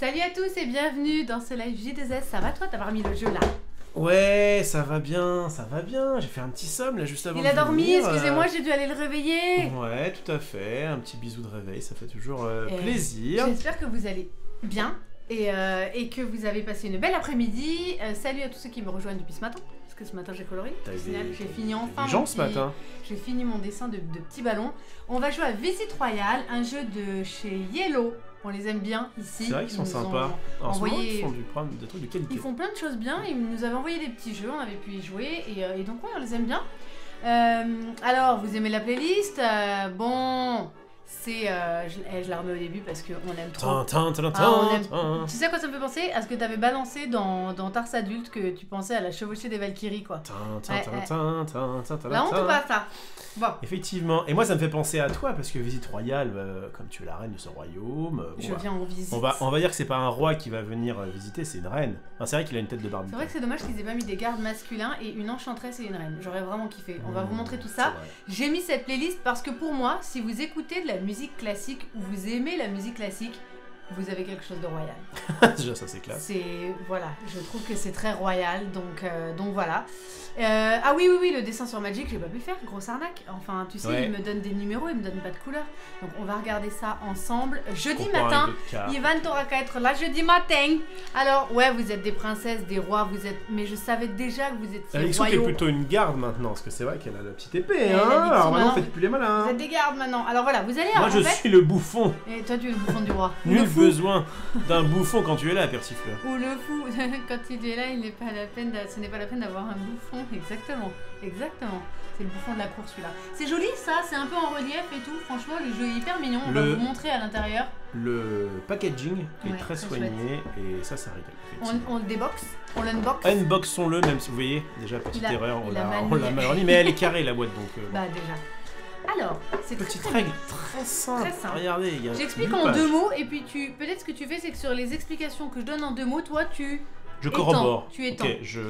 Salut à tous et bienvenue dans ce live J2S. Ça va toi? T'as pas remis le jeu là? Ouais, ça va bien, ça va bien. J'ai fait un petit somme là juste avant Il a de dormi, venir, excusez-moi, j'ai dû aller le réveiller. Ouais, tout à fait. Un petit bisou de réveil, ça fait toujours plaisir. J'espère que vous allez bien et que vous avez passé une belle après-midi. Salut à tous ceux qui me rejoignent depuis ce matin. Parce que ce matin j'ai coloré. J'ai fini enfin. Ce matin. J'ai fini mon dessin de petits ballons. On va jouer à Visit Royale, un jeu de chez Yellow. On les aime bien ici. C'est vrai qu'ils sont sympas. En ce moment, ils font des trucs de qualité. Ils font plein de choses bien. Ils nous avaient envoyé des petits jeux, on avait pu y jouer. Et donc, ouais, on les aime bien. Alors, vous aimez la playlist? Bon, c'est... je la remets au début parce qu'on aime trop. Tu sais à quoi ça me fait penser? À ce que tu avais balancé dans Tars Adulte, que tu pensais à la chevauchée des Valkyries, quoi. Là, on te passe ça. Bon. Effectivement. Et moi, ça me fait penser à toi, parce que Visite Royale, comme tu es la reine de ce royaume... Je viens en visite. On va dire que c'est pas un roi qui va venir visiter, c'est une reine. Enfin, c'est vrai qu'il a une tête de Barbie. C'est vrai que c'est dommage qu'ils aient pas mis des gardes masculins et une enchanteresse et une reine. J'aurais vraiment kiffé. On va vous montrer tout ça. J'ai mis cette playlist parce que pour moi, si vous écoutez de la musique classique ou vous aimez la musique classique, vous avez quelque chose de royal. Déjà, ça c'est classe. Voilà, je trouve que c'est très royal, donc voilà. Ah oui, le dessin sur Magic, j'ai pas pu le faire, grosse arnaque. Enfin, tu sais, il me donne des numéros, il me donne pas de couleurs. Donc on va regarder ça ensemble. Jeudi matin, Ivan t'aura qu'à être là jeudi matin. Alors, ouais, vous êtes des princesses, des rois, vous êtes... Mais je savais déjà que vous étiez Alexandre royaux. est plutôt une garde maintenant, parce que c'est vrai qu'elle a la petite épée, hein. Alors maintenant, faites plus les malins. Vous êtes des gardes maintenant. Alors voilà, vous allez... Moi, je suis le bouffon. Et toi, tu es le bouffon du roi. Nul besoin d'un bouffon quand tu es là, Persifleur. Ou le fou, quand il est là, il n'est pas la peine ce n'est pas la peine d'avoir un bouffon. Exactement. C'est le bouffon de la cour celui-là. C'est joli ça, c'est un peu en relief et tout. Franchement, le jeu est hyper mignon. On va vous montrer à l'intérieur. Le packaging est très soigné et ça régale. On le déboxe, on l'unbox. Unboxons-le, même si vous voyez, déjà petite erreur, on l'a mal remis, mais elle est carrée la boîte donc. Bah déjà. Alors, c'est petite règle très simple. Regardez, j'explique en 2 mots et puis peut-être ce que tu fais, c'est que sur les explications que je donne en 2 mots, toi je corrobore. Tu étends. Ok,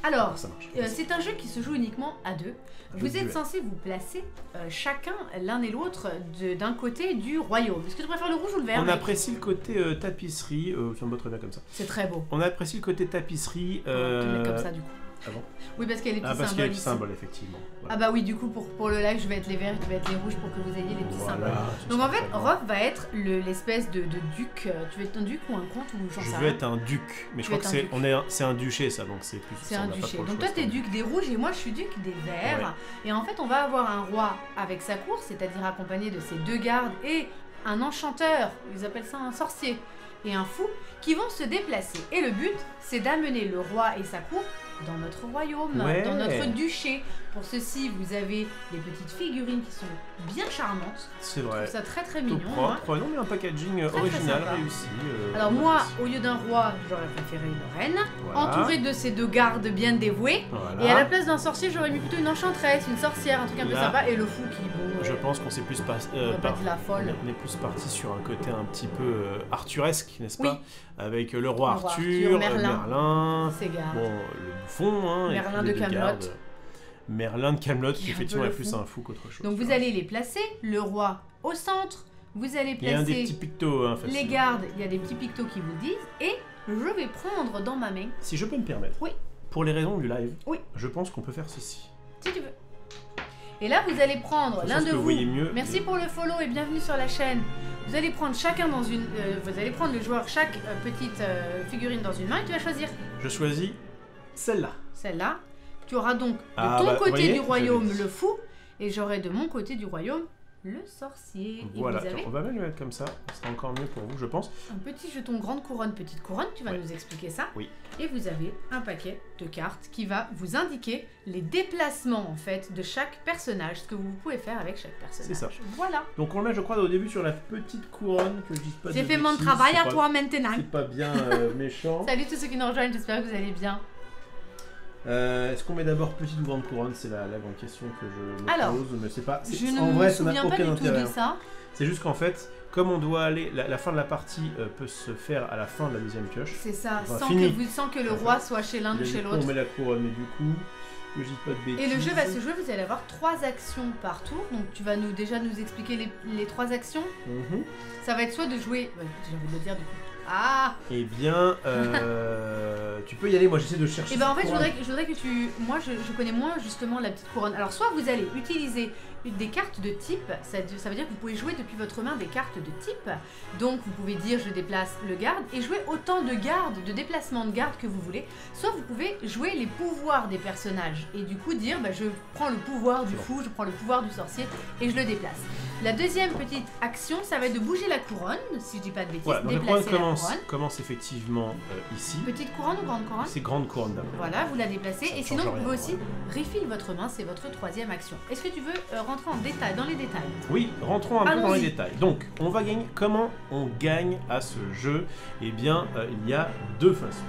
Alors, c'est un jeu qui se joue uniquement à 2. Vous êtes censés vous placer chacun l'un et l'autre d'un côté du royaume. Est-ce que tu préfères le rouge ou le vert? On apprécie le côté tapisserie, ça me va très bien comme ça. C'est très beau. On apprécie le côté tapisserie. On va te le mettre comme ça du coup. Ah bon? Oui, parce qu'il y a les petits symboles. Parce qu'il y a les petits symboles, effectivement. Voilà. Ah bah oui, du coup, pour le live, je vais être les verts et tu vas être les rouges pour que vous ayez les petits symboles. Donc en fait, Rof va être l'espèce de duc. Tu veux être un duc ou un comte ou j'en sais rien? Je veux être un duc, mais je crois que c'est un duché ça, donc c'est plus... C'est un duché. Donc toi, t'es duc des rouges et moi, je suis duc des verts. Ouais. Et en fait, on va avoir un roi avec sa cour, c'est-à-dire accompagné de ses 2 gardes et un enchanteur, ils appellent ça un sorcier, et un fou, qui vont se déplacer. Et le but, c'est d'amener le roi et sa cour dans notre royaume, dans notre duché. Pour ceci, vous avez des petites figurines qui sont bien charmantes. C'est vrai. Je trouve ça très très mignon. Propre, non mais un packaging original, réussi. Alors moi, au lieu d'un roi, j'aurais préféré une reine, entourée de ces 2 gardes bien dévoués. Voilà. Et à la place d'un sorcier, j'aurais mis plutôt une enchanteresse, une sorcière, un truc un peu sympa. Et le fou qui... je pense qu'on s'est plus pas de la folle. On est plus parti sur un côté un petit peu arthuresque, n'est-ce pas? Avec le roi Arthur, Merlin, Ségard. Bon, le bouffon, hein, Merlin de Camelot. Merlin de Camelot, qui effectivement est plus un fou qu'autre chose. Donc vous allez les placer, le roi au centre, vous allez placer des petits pictos, les gardes, il y a des petits pictos qui vous le disent, et je vais prendre dans ma main... Si je peux me permettre, pour les raisons du live, je pense qu'on peut faire ceci. Si tu veux. Et là, vous allez prendre l'un de vous. Mieux, merci pour le follow et bienvenue sur la chaîne. Vous allez prendre chacun dans une... vous allez prendre le joueur chaque petite figurine dans une main et tu vas choisir. Je choisis celle-là. Celle-là. Tu auras donc de ton côté du royaume le fou et j'aurai de mon côté du royaume le sorcier. Voilà, et vous avez... on va même le mettre comme ça, ce sera encore mieux pour vous, je pense. Un petit jeton grande couronne, petite couronne, tu vas nous expliquer ça. Oui. Et vous avez un paquet de cartes qui va vous indiquer les déplacements en fait de chaque personnage, ce que vous pouvez faire avec chaque personnage. C'est ça. Voilà. Donc on le met, je crois, au début sur la petite couronne, que je dise pas. J'ai fait mon travail à toi maintenant. C'est pas bien méchant. Salut tous ceux qui nous rejoignent, j'espère que vous allez bien. Est-ce qu'on met d'abord petite ou grande couronne? C'est la grande question que je me pose, mais c'est pas... En vrai, ça n'a aucun intérêt. C'est juste qu'en fait, comme on doit aller... La fin de la partie peut se faire à la fin de la deuxième pioche. C'est ça, sans que le roi soit chez l'un ou chez l'autre. On met la couronne, mais du coup... que je dise pas de bêtises. Et le jeu va se jouer, vous allez avoir 3 actions par tour. Donc tu vas déjà nous expliquer les 3 actions. Ça va être soit de jouer... j'ai envie de le dire du coup. Ah. Eh bien, tu peux y aller. Moi, j'essaie de chercher. Et ben en fait, je voudrais que tu... Moi, je connais moins justement la petite couronne. Alors, soit vous allez utiliser des cartes de type, ça veut dire que vous pouvez jouer depuis votre main des cartes de type. Donc, vous pouvez dire je déplace le garde et jouer autant de gardes, de déplacements de garde que vous voulez. Soit vous pouvez jouer les pouvoirs des personnages et du coup dire je prends le pouvoir du fou, je prends le pouvoir du sorcier et je le déplace. La deuxième petite action, ça va être de bouger la couronne, si je dis pas de bêtises, voilà, donc déplacer la couronne commence effectivement ici. Petite couronne ou grande couronne? C'est grande couronne d'abord. Voilà, vous la déplacez et sinon vous pouvez aussi refill votre main, c'est votre troisième action. Est-ce que tu veux rentrer en détail, dans les détails? Oui, rentrons un peu dans les détails. Donc, on va gagner. Comment on gagne à ce jeu? Eh bien, il y a deux façons.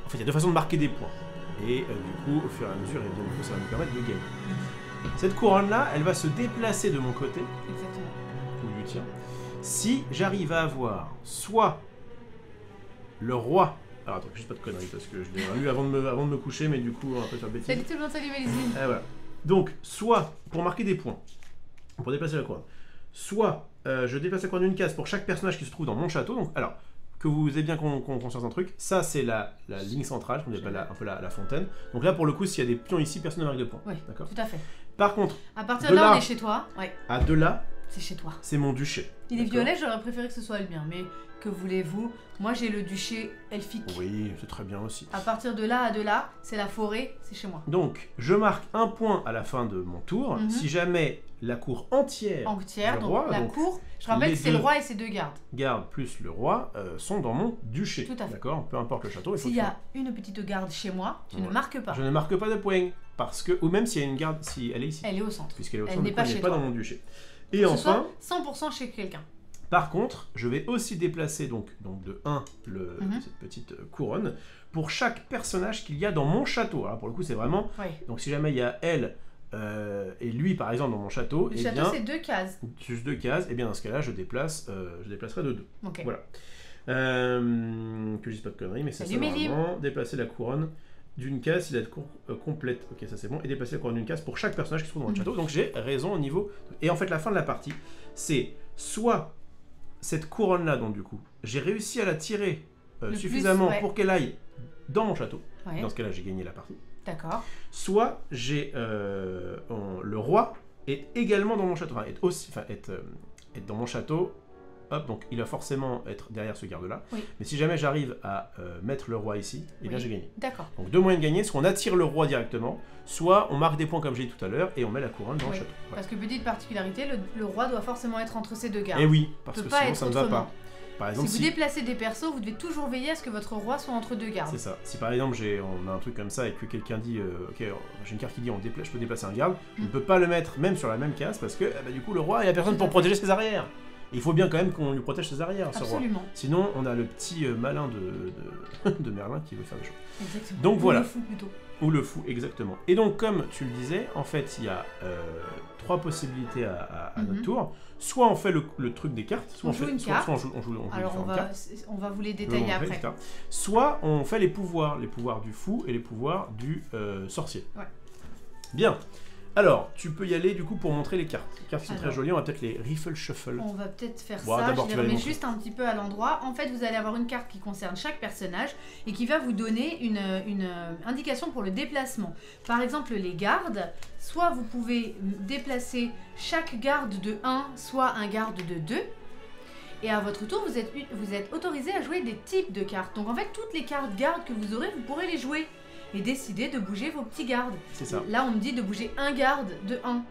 En fait, il y a deux façons de marquer des points. Et du coup, au fur et à mesure, et donc, ça va nous permettre de gagner. Cette couronne-là, elle va se déplacer de mon côté. Exactement. Ou du tien. Si j'arrive à avoir soit le roi. Alors attends, juste pas de conneries parce que je l'ai lu avant de me coucher, mais du coup, on va pas faire bêtise. Salut tout le monde, salut Mélisine. Voilà. Donc, soit pour marquer des points, pour déplacer la couronne, soit je déplace la couronne d'une case pour chaque personnage qui se trouve dans mon château. Donc, alors, que vous ayez bien conscience d'un truc, ça c'est la ligne centrale, je appelle un peu la fontaine. Donc là, pour le coup, s'il y a des pions ici, personne ne marque de points. Oui, d'accord. Tout à fait. Par contre, à partir de là, on est chez toi. Ouais. À de là, c'est chez toi. C'est mon duché. Il est violet, j'aurais préféré que ce soit le mien, mais que voulez-vous? Moi, j'ai le duché elfique. Oui, c'est très bien aussi. À partir de là à de là, c'est la forêt, c'est chez moi. Donc, je marque un point à la fin de mon tour. Si jamais la cour entière du roi, la cour, je rappelle que c'est le roi et ses deux gardes. Gardes plus le roi sont dans mon duché. Tout à fait. D'accord, peu importe le château. S'il y a une petite garde chez moi, tu ne marques pas. Je ne marque pas de points. Parce que, ou même s'il y a une garde, si elle est ici. Elle est au centre. Puisqu'elle est au centre, elle n'est pas chez toi. Dans mon duché. Et enfin, 100% chez quelqu'un. Par contre, je vais aussi déplacer donc de 1 cette petite couronne pour chaque personnage qu'il y a dans mon château. Alors pour le coup, c'est vraiment. Oui. Donc si jamais il y a elle et lui par exemple dans mon château, le château c'est 2 cases. Juste 2 cases. Et bien dans ce cas-là, je déplacerai de 2. Okay. Voilà. Que je dise pas de conneries, mais c'est ça vraiment. Déplacer la couronne d'une case si la cour complète. Ok, ça c'est bon. Et déplacer la couronne d'une case pour chaque personnage qui se trouve dans le château. Donc j'ai raison au niveau. Et en fait, la fin de la partie, c'est soit cette couronne-là, donc du coup, j'ai réussi à la tirer suffisamment pour qu'elle aille dans mon château. Ouais. Dans ce cas-là, j'ai gagné la partie. D'accord. Soit j'ai le roi est également dans mon château. Enfin, être dans mon château. Hop, donc il va forcément être derrière ce garde-là. Oui. Mais si jamais j'arrive à mettre le roi ici, eh bien j'ai gagné. D'accord. Donc deux moyens de gagner, soit on attire le roi directement, soit on marque des points comme j'ai dit tout à l'heure et on met la couronne dans le château. Ouais. Parce que petite particularité, le roi doit forcément être entre ces deux gardes. Et oui, parce que sinon ça ne va pas. Par exemple, si vous déplacez des persos, vous devez toujours veiller à ce que votre roi soit entre deux gardes. C'est ça. Si par exemple on a un truc comme ça et que quelqu'un dit ok, j'ai une carte qui dit je peux déplacer un garde, je ne peux pas le mettre même sur la même case parce que du coup le roi il n'y a personne pour protéger ses arrières. Il faut bien quand même qu'on lui protège ses arrières, ce roi. Sinon, on a le petit malin de Merlin qui veut faire des choses. Exactement. Donc voilà. Ou le fou plutôt. Ou le fou, exactement. Et donc, comme tu le disais, en fait, il y a 3 possibilités à notre tour. Soit on fait le truc des cartes, soit on joue une carte. Soit on joue alors on va vous les détailler après. Soit on fait les pouvoirs du fou et les pouvoirs du sorcier. Ouais. Bien. Alors, tu peux y aller du coup pour montrer les cartes. Les cartes qui sont très jolies, on va peut-être les riffle shuffle. On va peut-être faire ça, je les remets juste un petit peu à l'endroit. En fait, vous allez avoir une carte qui concerne chaque personnage et qui va vous donner une indication pour le déplacement. Par exemple, les gardes, soit vous pouvez déplacer chaque garde de 1, soit un garde de 2. Et à votre tour, vous êtes autorisé à jouer des types de cartes. Donc en fait, toutes les cartes gardes que vous aurez, vous pourrez les jouer. Et décider de bouger vos petits gardes. C'est ça. Là, on me dit de bouger un garde de 1.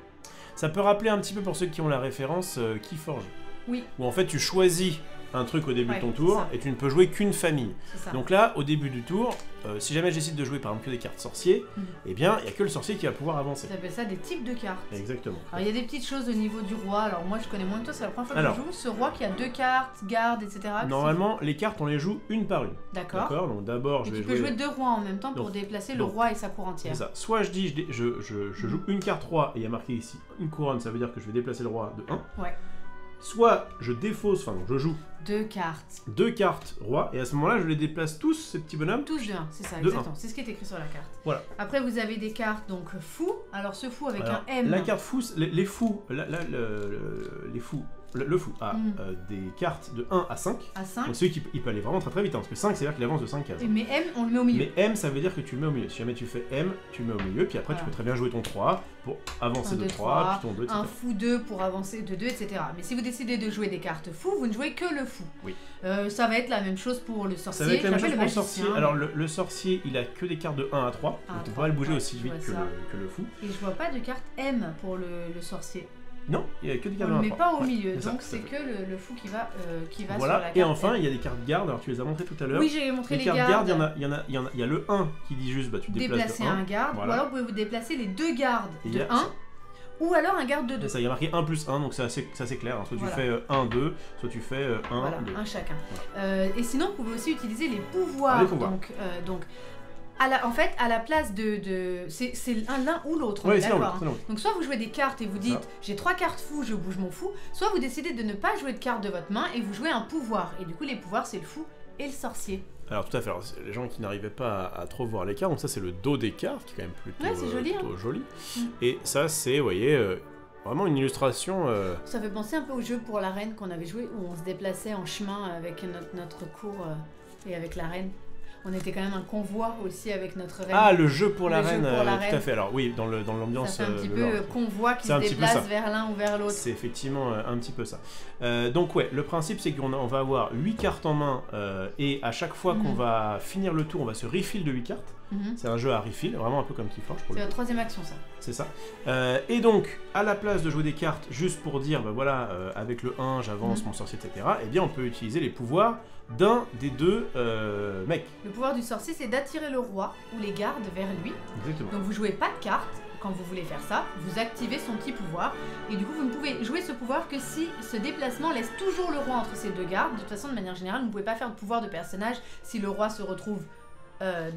Ça peut rappeler un petit peu pour ceux qui ont la référence Keyforge. Oui. Où en fait, tu choisis un truc au début de ton tour et tu ne peux jouer qu'une famille. Donc là, au début du tour, si jamais je décide de jouer par exemple que des cartes sorciers, eh bien, il n'y a que le sorcier qui va pouvoir avancer. Ça s'appelle ça des types de cartes. Exactement. Alors il y a des petites choses au niveau du roi. Alors moi, je connais moins que toi, c'est la première fois que je joue. Ce roi qui a 2 cartes, garde, etc. Normalement, les cartes, on les joue une par une. D'accord. Donc d'abord, je vais jouer... Tu peux jouer 2 rois en même temps pour déplacer le roi et sa cour entière. C'est ça. Soit je dis, je joue une carte roi et il y a marqué ici une couronne, ça veut dire que je vais déplacer le roi de 1. Ouais. Soit je défausse, donc je joue 2 cartes. 2 cartes roi, et à ce moment-là, je les déplace tous, ces petits bonhommes. Tous de 1, c'est ça, exactement. C'est ce qui est écrit sur la carte. Voilà. Après, vous avez des cartes, donc fou. Alors, ce fou avec un M. La carte fou, les fous, les fous le fou a des cartes de 1 à 5. À 5. Donc celui qui il peut aller vraiment très très vite, hein, parce que 5 c'est à dire qu'il avance de 5 cases. Mais M, on le met au milieu. Mais M ça veut dire que tu le mets au milieu. Si jamais tu fais M, tu le mets au milieu, puis après tu peux très bien jouer ton 3 pour avancer de 3, puis ton 2, etc. Un fou 2 pour avancer de 2, etc. Mais si vous décidez de jouer des cartes fous, vous ne jouez que le fou. Oui. Ça va être la même chose pour le sorcier. Ça va être la même chose pour le magicien. sorcier. Alors le sorcier, il a que des cartes de 1 à 3, donc on peut pas le bouger aussi vite que le fou. Et je vois pas de carte M pour le sorcier. Non, il n'y a que des cartes de 1 à 3. On ne met pas au ouais, milieu, donc c'est que le fou qui va voilà. sur la carte. Et enfin, M. il y a des cartes garde, alors tu les as montrées tout à l'heure. Oui, j'ai montré les cartes gardes. Il y a le 1 qui dit juste, bah tu déplaces déplacer un garde, voilà. Ou alors vous pouvez vous déplacer les 2 gardes de 1. Ou alors un garde de 2. Ça, il y a marqué 1 plus 1, donc c'est assez clair. Hein. Soit tu fais 1, 2, soit tu fais 1, 2. Un chacun. Voilà. Et sinon, vous pouvez aussi utiliser les pouvoirs. Donc en fait, à la place de c'est l'un ou l'autre, on est d'accord. Hein. Donc soit vous jouez des cartes et vous dites j'ai 3 cartes fous, je bouge mon fou, soit vous décidez de ne pas jouer de cartes de votre main et vous jouez un pouvoir. Et du coup, les pouvoirs, c'est le fou et le sorcier. Alors tout à fait, alors, les gens qui n'arrivaient pas à trop voir les cartes, donc ça c'est le dos des cartes, qui est quand même plutôt, plutôt joli. Et ça c'est, vous voyez, vraiment une illustration... Ça fait penser un peu au jeu pour la reine qu'on avait joué, où on se déplaçait en chemin avec notre cour et avec la reine. On était quand même un convoi aussi avec notre reine. Ah, le jeu pour la reine, tout à fait. Alors oui, dans l'ambiance... Ça fait un petit peu convoi qui se déplace vers l'un ou vers l'autre. C'est effectivement un petit peu ça. Donc ouais, le principe c'est qu'on va avoir 8 cartes en main et à chaque fois qu'on va finir le tour, on va se refill de 8 cartes. C'est un jeu à refill, vraiment un peu comme Keyforge. C'est la 3e action ça. C'est ça. Et donc, à la place de jouer des cartes juste pour dire, bah voilà, avec le 1 j'avance mon sorcier, etc., eh bien on peut utiliser les pouvoirs d'un des 2 mecs. Le pouvoir du sorcier, c'est d'attirer le roi ou les gardes vers lui. Exactement. Donc vous jouez pas de cartes quand vous voulez faire ça, vous activez son petit pouvoir, et du coup vous ne pouvez jouer ce pouvoir que si ce déplacement laisse toujours le roi entre ces 2 gardes. De toute façon, de manière générale, vous ne pouvez pas faire de pouvoir de personnage si le roi se retrouve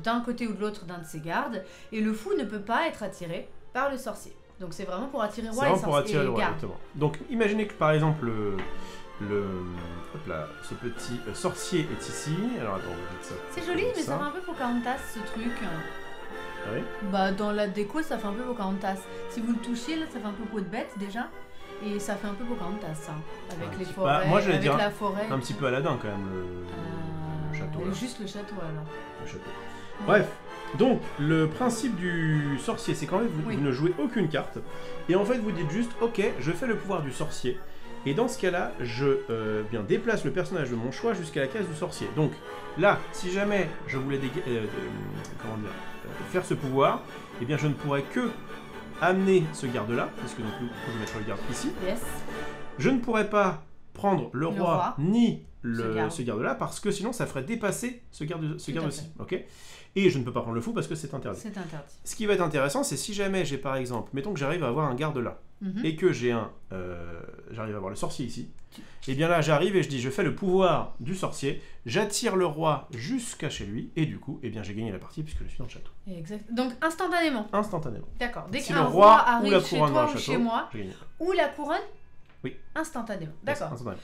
d'un côté ou de l'autre d'un de ses gardes, et le fou ne peut pas être attiré par le sorcier. Donc c'est vraiment pour attirer roi et garde. Donc imaginez que par exemple hop là, ce petit sorcier est ici. Alors attends, on va mettre ça. C'est joli, mais ça fait un peu Pocahontas ce truc. Ah oui. Bah dans la déco ça fait un peu Pocahontas. Si vous le touchez là, ça fait un peu peau de bête déjà. Et ça fait un peu Pocahontas ça, avec les forêts, moi, avec la forêt. Un petit peu Aladdin quand même, le château. Là. Juste le château alors. Le château. Bref, donc le principe du sorcier, c'est qu'en fait vous ne jouez aucune carte, et en fait vous dites juste, ok, je fais le pouvoir du sorcier, et dans ce cas-là, je déplace le personnage de mon choix jusqu'à la case du sorcier. Donc là, si jamais je voulais faire ce pouvoir, eh bien je ne pourrais que amener ce garde-là, parce que donc je vais mettre le garde ici. Yes. Je ne pourrais pas prendre le roi ni ce garde-là, parce que sinon ça ferait dépasser ce garde aussi. Okay, et je ne peux pas prendre le fou parce que c'est interdit. C'est interdit. Ce qui va être intéressant, c'est si jamais j'ai par exemple, mettons que j'arrive à avoir un garde là, et que j'arrive à avoir le sorcier ici, et bien là j'arrive et je dis je fais le pouvoir du sorcier, j'attire le roi jusqu'à chez lui, et du coup, eh bien j'ai gagné la partie puisque je suis dans le château. Exact. Donc instantanément. Instantanément. D'accord. Dès si qu'un le roi arrive ou la chez couronne toi dans le ou château, chez moi, ou la couronne, oui. Instantanément. D'accord. Instantanément.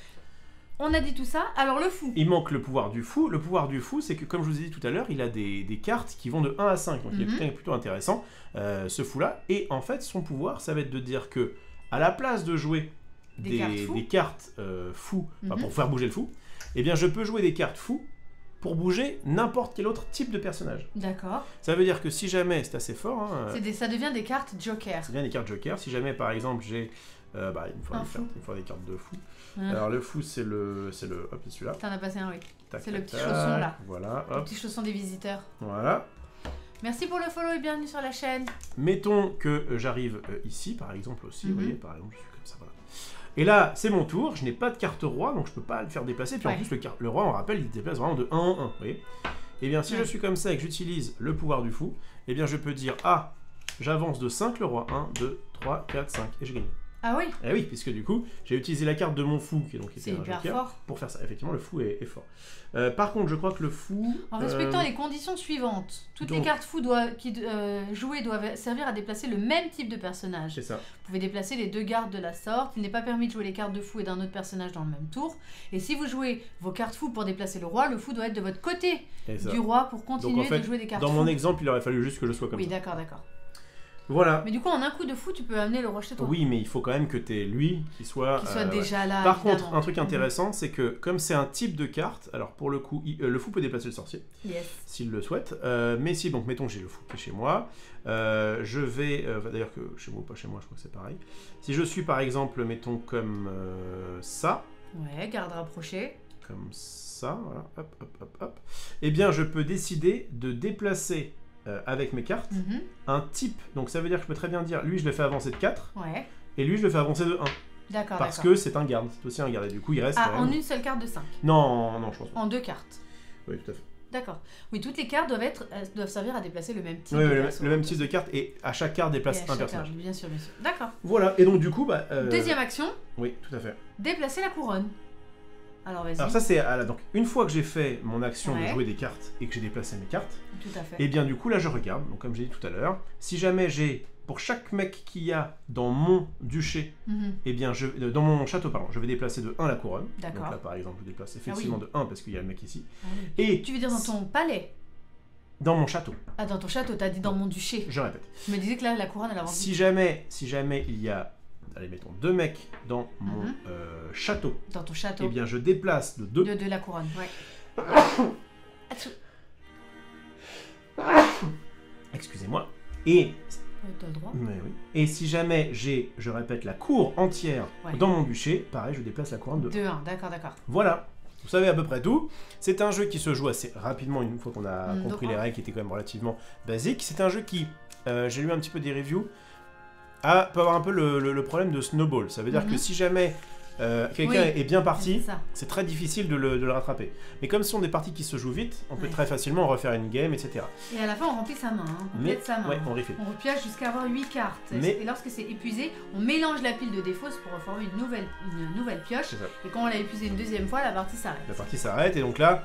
On a dit tout ça, alors le fou. Il manque le pouvoir du fou. Le pouvoir du fou, c'est que, comme je vous ai dit tout à l'heure, il a des cartes qui vont de 1 à 5. Donc il est plutôt intéressant, ce fou-là. Et en fait, son pouvoir, ça va être de dire que, à la place de jouer des cartes fous, pour faire bouger le fou, eh bien je peux jouer des cartes fous pour bouger n'importe quel autre type de personnage. D'accord. Ça veut dire que si jamais, c'est assez fort... ça devient des cartes joker. Ça devient des cartes joker. Si jamais, par exemple, j'ai... il me faut des cartes de fou. Alors le fou c'est le hop, c'est celui-là. T'en as passé un, oui. C'est le petit tac, chausson là. Voilà, hop. Le petit chausson des visiteurs. Voilà. Merci pour le follow et bienvenue sur la chaîne. Mettons que j'arrive ici par exemple aussi, vous voyez, par exemple, je suis comme ça, voilà. Et là, c'est mon tour, je n'ai pas de carte roi, donc je peux pas le faire déplacer. Puis en plus, le roi, on rappelle, il déplace vraiment de 1 en 1, vous voyez. Et bien, si je suis comme ça et que j'utilise le pouvoir du fou, et bien je peux dire, ah, j'avance de 5 le roi, 1, 2, 3, 4, 5, et j'ai gagné. Ah oui. Eh oui, puisque du coup, j'ai utilisé la carte de mon fou, qui est donc un joker, pour faire ça. Effectivement, le fou est fort. Par contre, je crois que le fou... En respectant les conditions suivantes, toutes les cartes fous jouées doivent servir à déplacer le même type de personnage. C'est ça. Vous pouvez déplacer les 2 gardes de la sorte. Il n'est pas permis de jouer les cartes de fou et d'un autre personnage dans le même tour. Et si vous jouez vos cartes fous pour déplacer le roi, le fou doit être de votre côté du roi pour continuer de jouer des cartes fous. Dans mon exemple, il aurait fallu juste que je sois comme ça. Oui, d'accord. Voilà. Mais du coup, en un coup de fou, tu peux amener le roi chez toi. Oui, mais il faut quand même que tu aies lui qui soit déjà là. Par évidemment. contre, un truc intéressant, c'est que comme c'est un type de carte, alors pour le coup, le fou peut déplacer le sorcier, s'il le souhaite. Mais si, donc mettons j'ai le fou qui est chez moi, je vais, d'ailleurs que chez moi ou pas chez moi, je crois que c'est pareil. Si je suis par exemple, mettons comme ça. Ouais, garde rapprochée. Comme ça, voilà, hop, hop, hop, hop. Eh bien, je peux décider de déplacer avec mes cartes un type. Donc ça veut dire que je peux très bien dire, lui je le fais avancer de 4, et lui je le fais avancer de 1. D'accord, parce que c'est un garde, c'est aussi un garde, et du coup il reste quand même... en une seule carte de 5. Non, je pense pas. En 2 cartes. Oui, tout à fait. D'accord. Oui, toutes les cartes doivent servir à déplacer le même type de perso. Le même type de carte, et à chaque carte déplace un personnage. Bien sûr. D'accord. Voilà, et donc du coup... Deuxième action. Oui, tout à fait. Déplacer la couronne. Alors vas-y. Alors ça c'est... donc une fois que j'ai fait mon action de jouer des cartes, et que j'ai déplacé mes cartes, tout à fait. Et bien du coup là je regarde, donc comme j'ai dit tout à l'heure, si jamais j'ai, pour chaque mec qu'il y a dans mon duché, et bien dans mon château, pardon, je vais déplacer de 1 la couronne. D'accord. Donc là par exemple je déplace effectivement de 1 parce qu'il y a le mec ici. Et tu veux dire dans ton palais? Dans mon château. Ah, dans ton château, t'as dit dans mon duché. Je répète. Je me disais que là la couronne elle avance. Si jamais il y a, allez mettons 2 mecs dans mon château. Dans ton château. Et bien je déplace de 2. De la couronne, ouais. Excusez-moi. Et... T'as le droit. Mais oui. Et si jamais j'ai, je répète, la cour entière dans mon duché, pareil, je déplace la couronne de 1. D'accord. Voilà. Vous savez à peu près tout. C'est un jeu qui se joue assez rapidement une fois qu'on a compris les règles qui étaient quand même relativement basiques. C'est un jeu qui, j'ai lu un petit peu des reviews, peut avoir un peu le problème de snowball. Ça veut dire que si jamais quelqu'un est bien parti, c'est très difficile de le rattraper. Mais comme ce sont des parties qui se jouent vite, on peut très facilement refaire une game, etc. Et à la fin, on remplit sa main. On complète sa main. Ouais, on refill. On repioche jusqu'à avoir 8 cartes. Et lorsque c'est épuisé, on mélange la pile de défausses pour reformer une nouvelle pioche. Et quand on l'a épuisé une deuxième fois, la partie s'arrête. La partie s'arrête, et donc là,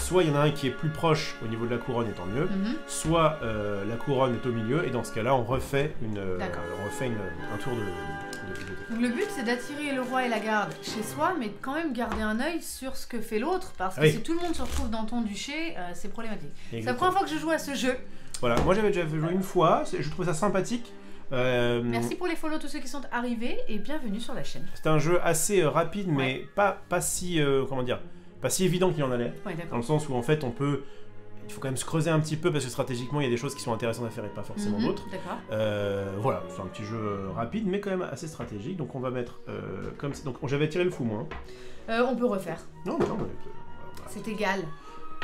soit il y en a un qui est plus proche au niveau de la couronne, et tant mieux, soit la couronne est au milieu, et dans ce cas-là, on refait un tour de... Donc le but c'est d'attirer le roi et la garde chez soi, mais quand même garder un œil sur ce que fait l'autre, parce que si tout le monde se retrouve dans ton duché, c'est problématique. C'est la première fois que je joue à ce jeu. Voilà, moi j'avais déjà joué une fois, je trouvais ça sympathique. Merci pour les follow tous ceux qui sont arrivés et bienvenue sur la chaîne. C'est un jeu assez rapide, mais pas si pas si évident qu'il en allait. Dans le sens où en fait il faut quand même se creuser un petit peu parce que stratégiquement il y a des choses qui sont intéressantes à faire et pas forcément d'autres. Voilà, c'est un petit jeu rapide mais quand même assez stratégique. Donc on va mettre comme ça. Donc j'avais tiré le fou moi. On peut refaire. Non. C'est égal.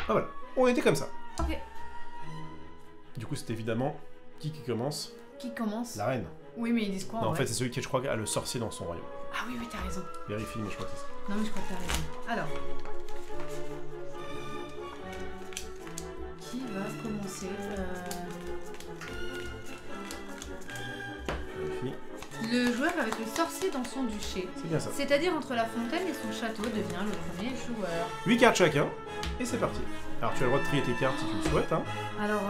Ah voilà, on était comme ça. Ok. Du coup c'est évidemment qui commence. Qui commence? La reine. Oui mais ils disent quoi? Non, en fait c'est celui qui je crois a le sorcier dans son royaume. Ah oui t'as raison. Vérifie mais je crois que c'est ça. Non mais je crois que t'as raison. Alors. Qui va commencer? Le joueur avec le sorcier dans son duché. C'est bien ça. C'est-à-dire entre la fontaine et son château devient le premier joueur. 8 cartes chacun, et c'est parti. Alors tu as le droit de trier tes cartes si tu le souhaites. Hein. Alors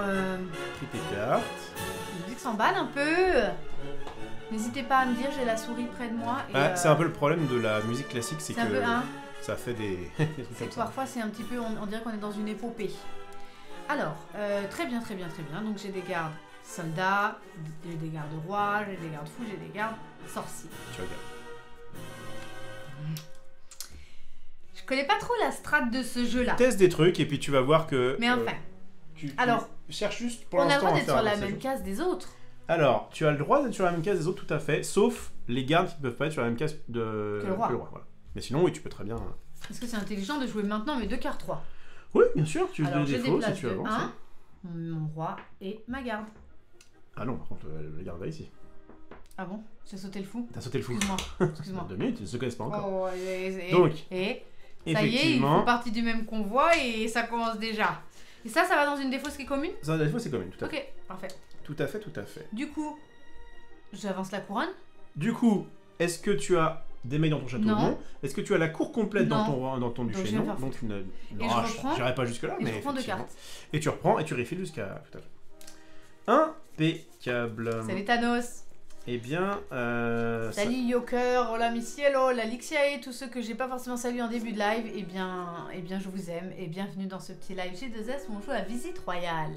Trie tes cartes. La musique s'emballe un peu. N'hésitez pas à me dire, j'ai la souris près de moi. C'est un peu le problème de la musique classique, c'est que ça fait des... c'est que parfois c'est un petit peu, on dirait qu'on est dans une épopée. Alors, très bien. Donc j'ai des gardes soldats, j'ai des gardes rois, j'ai des gardes fous, j'ai des gardes sorciers. Tu regardes. Je connais pas trop la strate de ce jeu-là. Teste des trucs et puis tu vas voir que... Mais enfin. Alors, cherche juste pour l'instant. On a le droit d'être sur la même case des autres. Alors, tu as le droit d'être sur la même case des autres, tout à fait, sauf les gardes qui ne peuvent pas être sur la même case que le roi. Voilà. Mais sinon, oui, tu peux très bien... Est-ce que c'est intelligent de jouer maintenant mes 2 cartes 3? Oui, bien sûr, tu veux des défauts si tu avances. Mon roi et ma garde. Ah non, par contre, la garde va ici. Ah bon? J'ai sauté le fou? T'as sauté le fou. Excuse-moi. 2 minutes, ils ne se connaissent pas encore. Donc, ça y est, ils font partie du même convoi et ça commence déjà. Et ça va dans une défausse qui est commune? Ça, la défausse est commune, tout à fait. Ok, parfait. Tout à fait. Du coup, j'avance la couronne. Du coup, est-ce que tu as des mecs dans ton château? Non. Est-ce que tu as la cour complète dans ton duché? Non. Donc tu ne... Et je reprends. J'irai pas jusque là, mais je reprends 2 cartes. Et tu reprends et tu refilles jusqu'à... Tout à fait. Impeccable. Salut Thanos. Eh bien... Salut Yoker, hola mi cielo, la Lixiae, tous ceux que j'ai pas forcément salué en début de live, eh bien je vous aime et bienvenue dans ce petit live G2S où on joue à Visite Royale.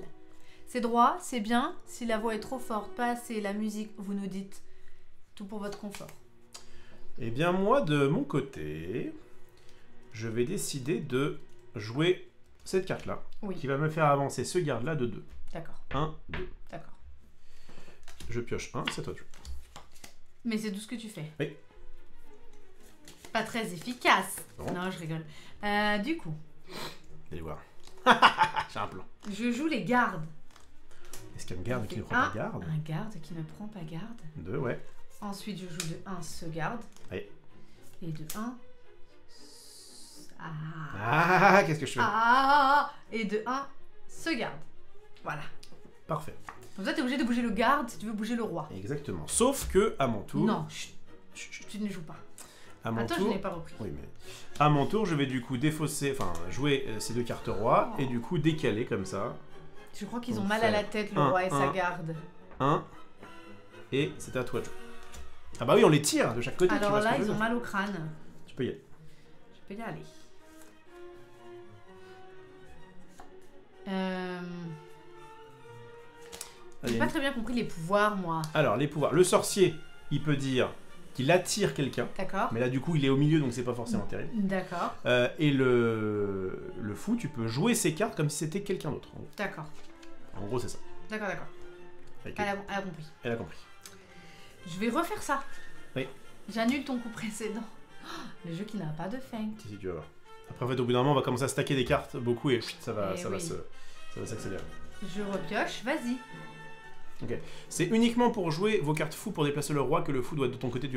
C'est droit, c'est bien. Si la voix est trop forte, pas assez, la musique, vous nous dites. Tout pour votre confort. Eh bien, moi, de mon côté, je vais décider de jouer cette carte-là, Oui. qui va me faire avancer ce garde-là de 2. D'accord. 1, 2. D'accord. Je pioche 1, c'est toi de jouer. Mais c'est tout ce que tu fais. Oui. Pas très efficace. Non. Non, je rigole. Du coup, Allez voir. J'ai un plan. je joue les gardes. Est-ce qu'il y a une garde qui ne prend Un, pas garde? Un garde qui ne prend pas garde. 2, ouais. Ensuite, je joue de 1 ce garde. Oui. Et de 1. Ah, qu'est-ce que je fais? Et de 1 ce garde. Voilà. Parfait. Comme ça, t'es obligé de bouger le garde si tu veux bouger le roi. Exactement. Sauf que, à mon tour... Non, chut, chut, tu ne joues pas. À mon Attends, tour... je n'ai pas repris. Oui, mais... À mon tour, je vais du coup défausser... Enfin, jouer ces 2 cartes roi, et du coup décaler comme ça. Je crois qu'ils ont Donc, mal à la tête, le un, roi et sa un. garde. 1, et c'est à toi de jouer. Ah bah oui, on les tire de chaque côté. tu Alors vois ce là, que je ils veux ont dire. mal au crâne. Tu peux y aller. Je peux y aller. J'ai Allez. pas très bien compris les pouvoirs, moi. Alors, les pouvoirs. Le sorcier, il peut dire qu'il attire quelqu'un. D'accord. Mais là, du coup, il est au milieu, donc c'est pas forcément terrible. D'accord. Et le fou, tu peux jouer ses cartes comme si c'était quelqu'un d'autre. En gros. D'accord. En gros, c'est ça. D'accord, d'accord. Avec- Elle a compris. Elle a compris. Je vais refaire ça. Oui. J'annule ton coup précédent. Oh, le jeu qui n'a pas de feint. Si tu vas voir. Après, en fait, au bout d'un moment, on va commencer à stacker des cartes beaucoup et ça va, Eh ça va oui. ça va s'accélérer. Je repioche, vas-y. C'est uniquement pour jouer vos cartes fous pour déplacer le roi que le fou doit être de ton côté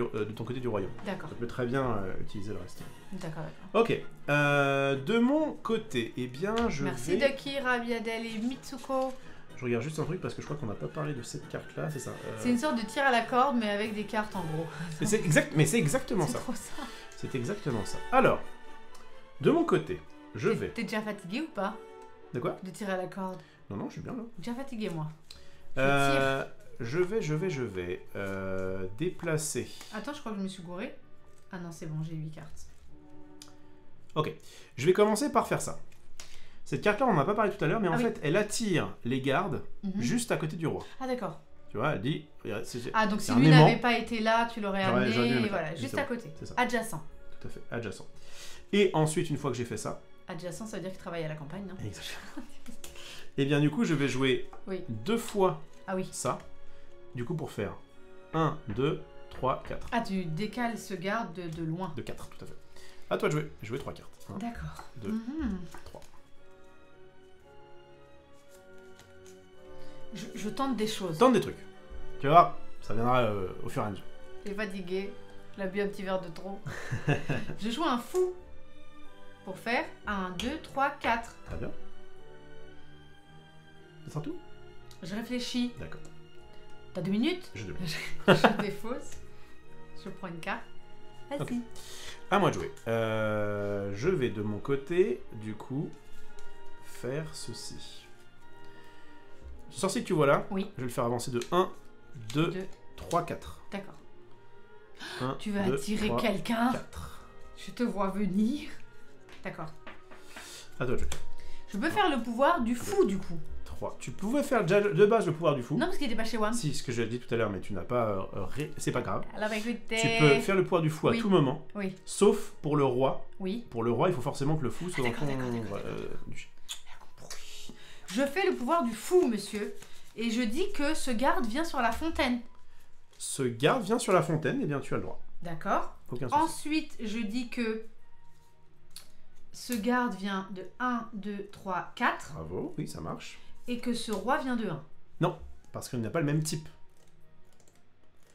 du royaume. D'accord. Tu peux très bien utiliser le reste. D'accord, d'accord. Ok. De mon côté, eh bien, Merci de Kira, Biadel et Mitsuko. Je regarde juste un truc parce que je crois qu'on n'a pas parlé de cette carte-là, c'est ça. C'est une sorte de tir à la corde, mais avec des cartes en gros. Mais c'est exactement C'est ça. trop ça. C'est exactement ça. Alors, de mon côté, je vais... T'es déjà fatigué ou pas De quoi? de tirer à la corde? Non, non, je suis bien là. Déjà fatigué, moi. Je vais déplacer. Attends, je crois que je me suis gouré. Ah non, c'est bon, j'ai 8 cartes. Ok, je vais commencer par faire ça. Cette carte-là, on n'en a pas parlé tout à l'heure, mais en Ah oui. fait, elle attire les gardes Mhm. juste à côté du roi. Ah d'accord. Tu vois, elle dit... regarde, c'est Ah donc si un lui aimant. n'avait pas été là, tu l'aurais J'aurais dû le amené, mettre voilà, là, juste justement. à côté. C'est ça. Adjacent. Tout à fait, adjacent. Et ensuite, une fois que j'ai fait ça... Adjacent, ça veut dire qu'il travaille à la campagne, non? Exactement. Et bien du coup, je vais jouer Oui. 2 fois Ah oui. ça. Du coup, pour faire 1, 2, 3, 4. Ah, tu décales ce garde de loin. De 4, tout à fait. À toi de jouer. Je vais jouer 3 cartes. 1, D'accord. 2, Mhm. 3. Je tente des choses. Tente des trucs. Tu vas voir, ça viendra au fur et à mesure. T'es fatigué. Tu l'as bu un petit verre de trop. Je joue un fou. Pour faire 1, 2, 3, 4. Très bien. Ça sera tout? Je réfléchis. D'accord. T'as 2 minutes? Je demande. Je défausse. Je prends une carte. Vas-y. Ok. À moi de jouer. Je vais de mon côté, du coup, faire ceci. Ce sorcier que tu vois là, Oui. je vais le faire avancer de 1, 2, Deux. 3, 4. D'accord. 1, Tu vas 2, attirer 3, quelqu'un. 4. Je te vois venir. D'accord. À toi de jouer. Je peux faire le pouvoir du fou du coup. 3. Tu pouvais faire déjà de base le pouvoir du fou. Non, parce qu'il était pas chez WAM. Si, ce que j'ai dit tout à l'heure, mais tu n'as pas... C'est pas grave. Alors écoutez. Tu peux faire le pouvoir du fou à Oui. tout moment, Oui, sauf pour le roi. oui. Pour le roi, il faut forcément que le fou soit dans d'accord, ton... d'accord. duché. Je fais le pouvoir du fou, monsieur. Et je dis que ce garde vient sur la fontaine. Ce garde vient sur la fontaine, et bien tu as le droit. D'accord. Aucun souci. Ensuite, je dis que ce garde vient de 1, 2, 3, 4. Bravo, oui, ça marche. Et que ce roi vient de 1. Parce qu'il n'a pas le même type.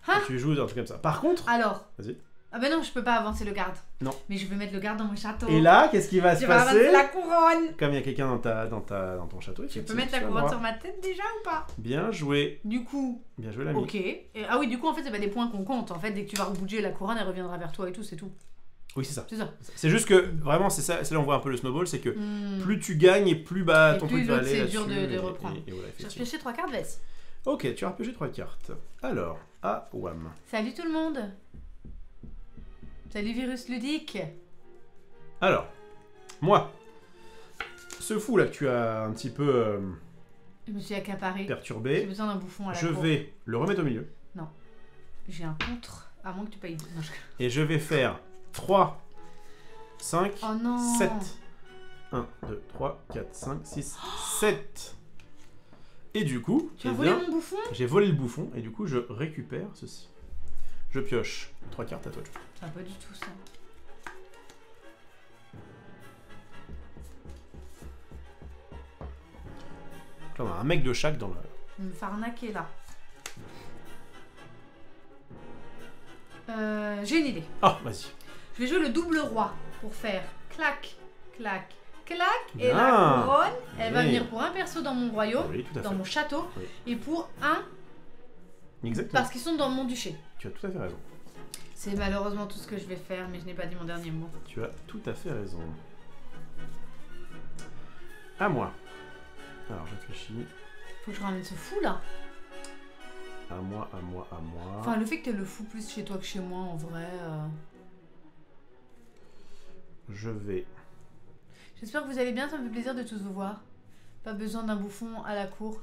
Hein? Quand tu joues un truc comme ça. Par contre... Alors. Vas-y. Ah ben non, je peux pas avancer le garde. Non. Mais je peux mettre le garde dans mon château. Et là, qu'est-ce qui va se je vais avancer passer? la couronne. Comme il y a quelqu'un dans ton château, Tu peux effectivement, mettre la tu as le couronne droit. sur ma tête déjà ou pas? Bien joué. Du coup, Bien joué, l'ami. ok. Ah oui, du coup, en fait, c'est pas des points qu'on compte. En fait, dès que tu vas rebouger la couronne, elle reviendra vers toi et tout, c'est tout. Oui, c'est ça. C'est ça. C'est juste que, vraiment, c'est ça, c'est là où on voit un peu le snowball, c'est que Hmm. plus tu gagnes et plus bas Et ton plus truc va l'autre, aller c'est dur là-dessus, de et- reprendre. et voilà, J'ai effectivement. repêché 3 cartes, Vess. Ok, tu as repêché 3 cartes. Alors, à Wam. Salut tout le monde. Salut Virus Ludique. Alors, moi, ce fou là que tu as un petit peu Je me suis accaparé. J'ai perturbé. besoin d'un bouffon à la Je cour. vais le remettre au milieu. Non. J'ai un contre. À moins que tu payes. Non, Et je vais faire 3, 5, Oh non. 7. 1, 2, 3, 4, 5, 6, 7. Et du coup, Tu as volé mon bouffon? j'ai volé le bouffon et du coup, je récupère ceci. Je pioche 3 cartes à toi. Ça va pas du tout ça. Là, on a un mec de chaque dans le... Me faire arnaquer là. J'ai une idée. Ah, vas-y. Je vais jouer le double roi pour faire clac, clac, clac. Et Ah. la couronne, elle va Oui. venir pour un perso dans mon royaume, Oui, tout à dans fait. mon château, Oui. et pour un Exactement. parce qu'ils sont dans mon duché. Tu as tout à fait raison. C'est malheureusement tout ce que je vais faire, mais je n'ai pas dit mon dernier mot. Tu as tout à fait raison. À moi. Alors, je réfléchis. Faut que je ramène ce fou là. À moi, à moi, à moi. Enfin, le fait que t'aies le fou plus chez toi que chez moi, en vrai. Je vais... J'espère que vous allez bien, ça me fait plaisir de tous vous voir. Pas besoin d'un bouffon à la cour.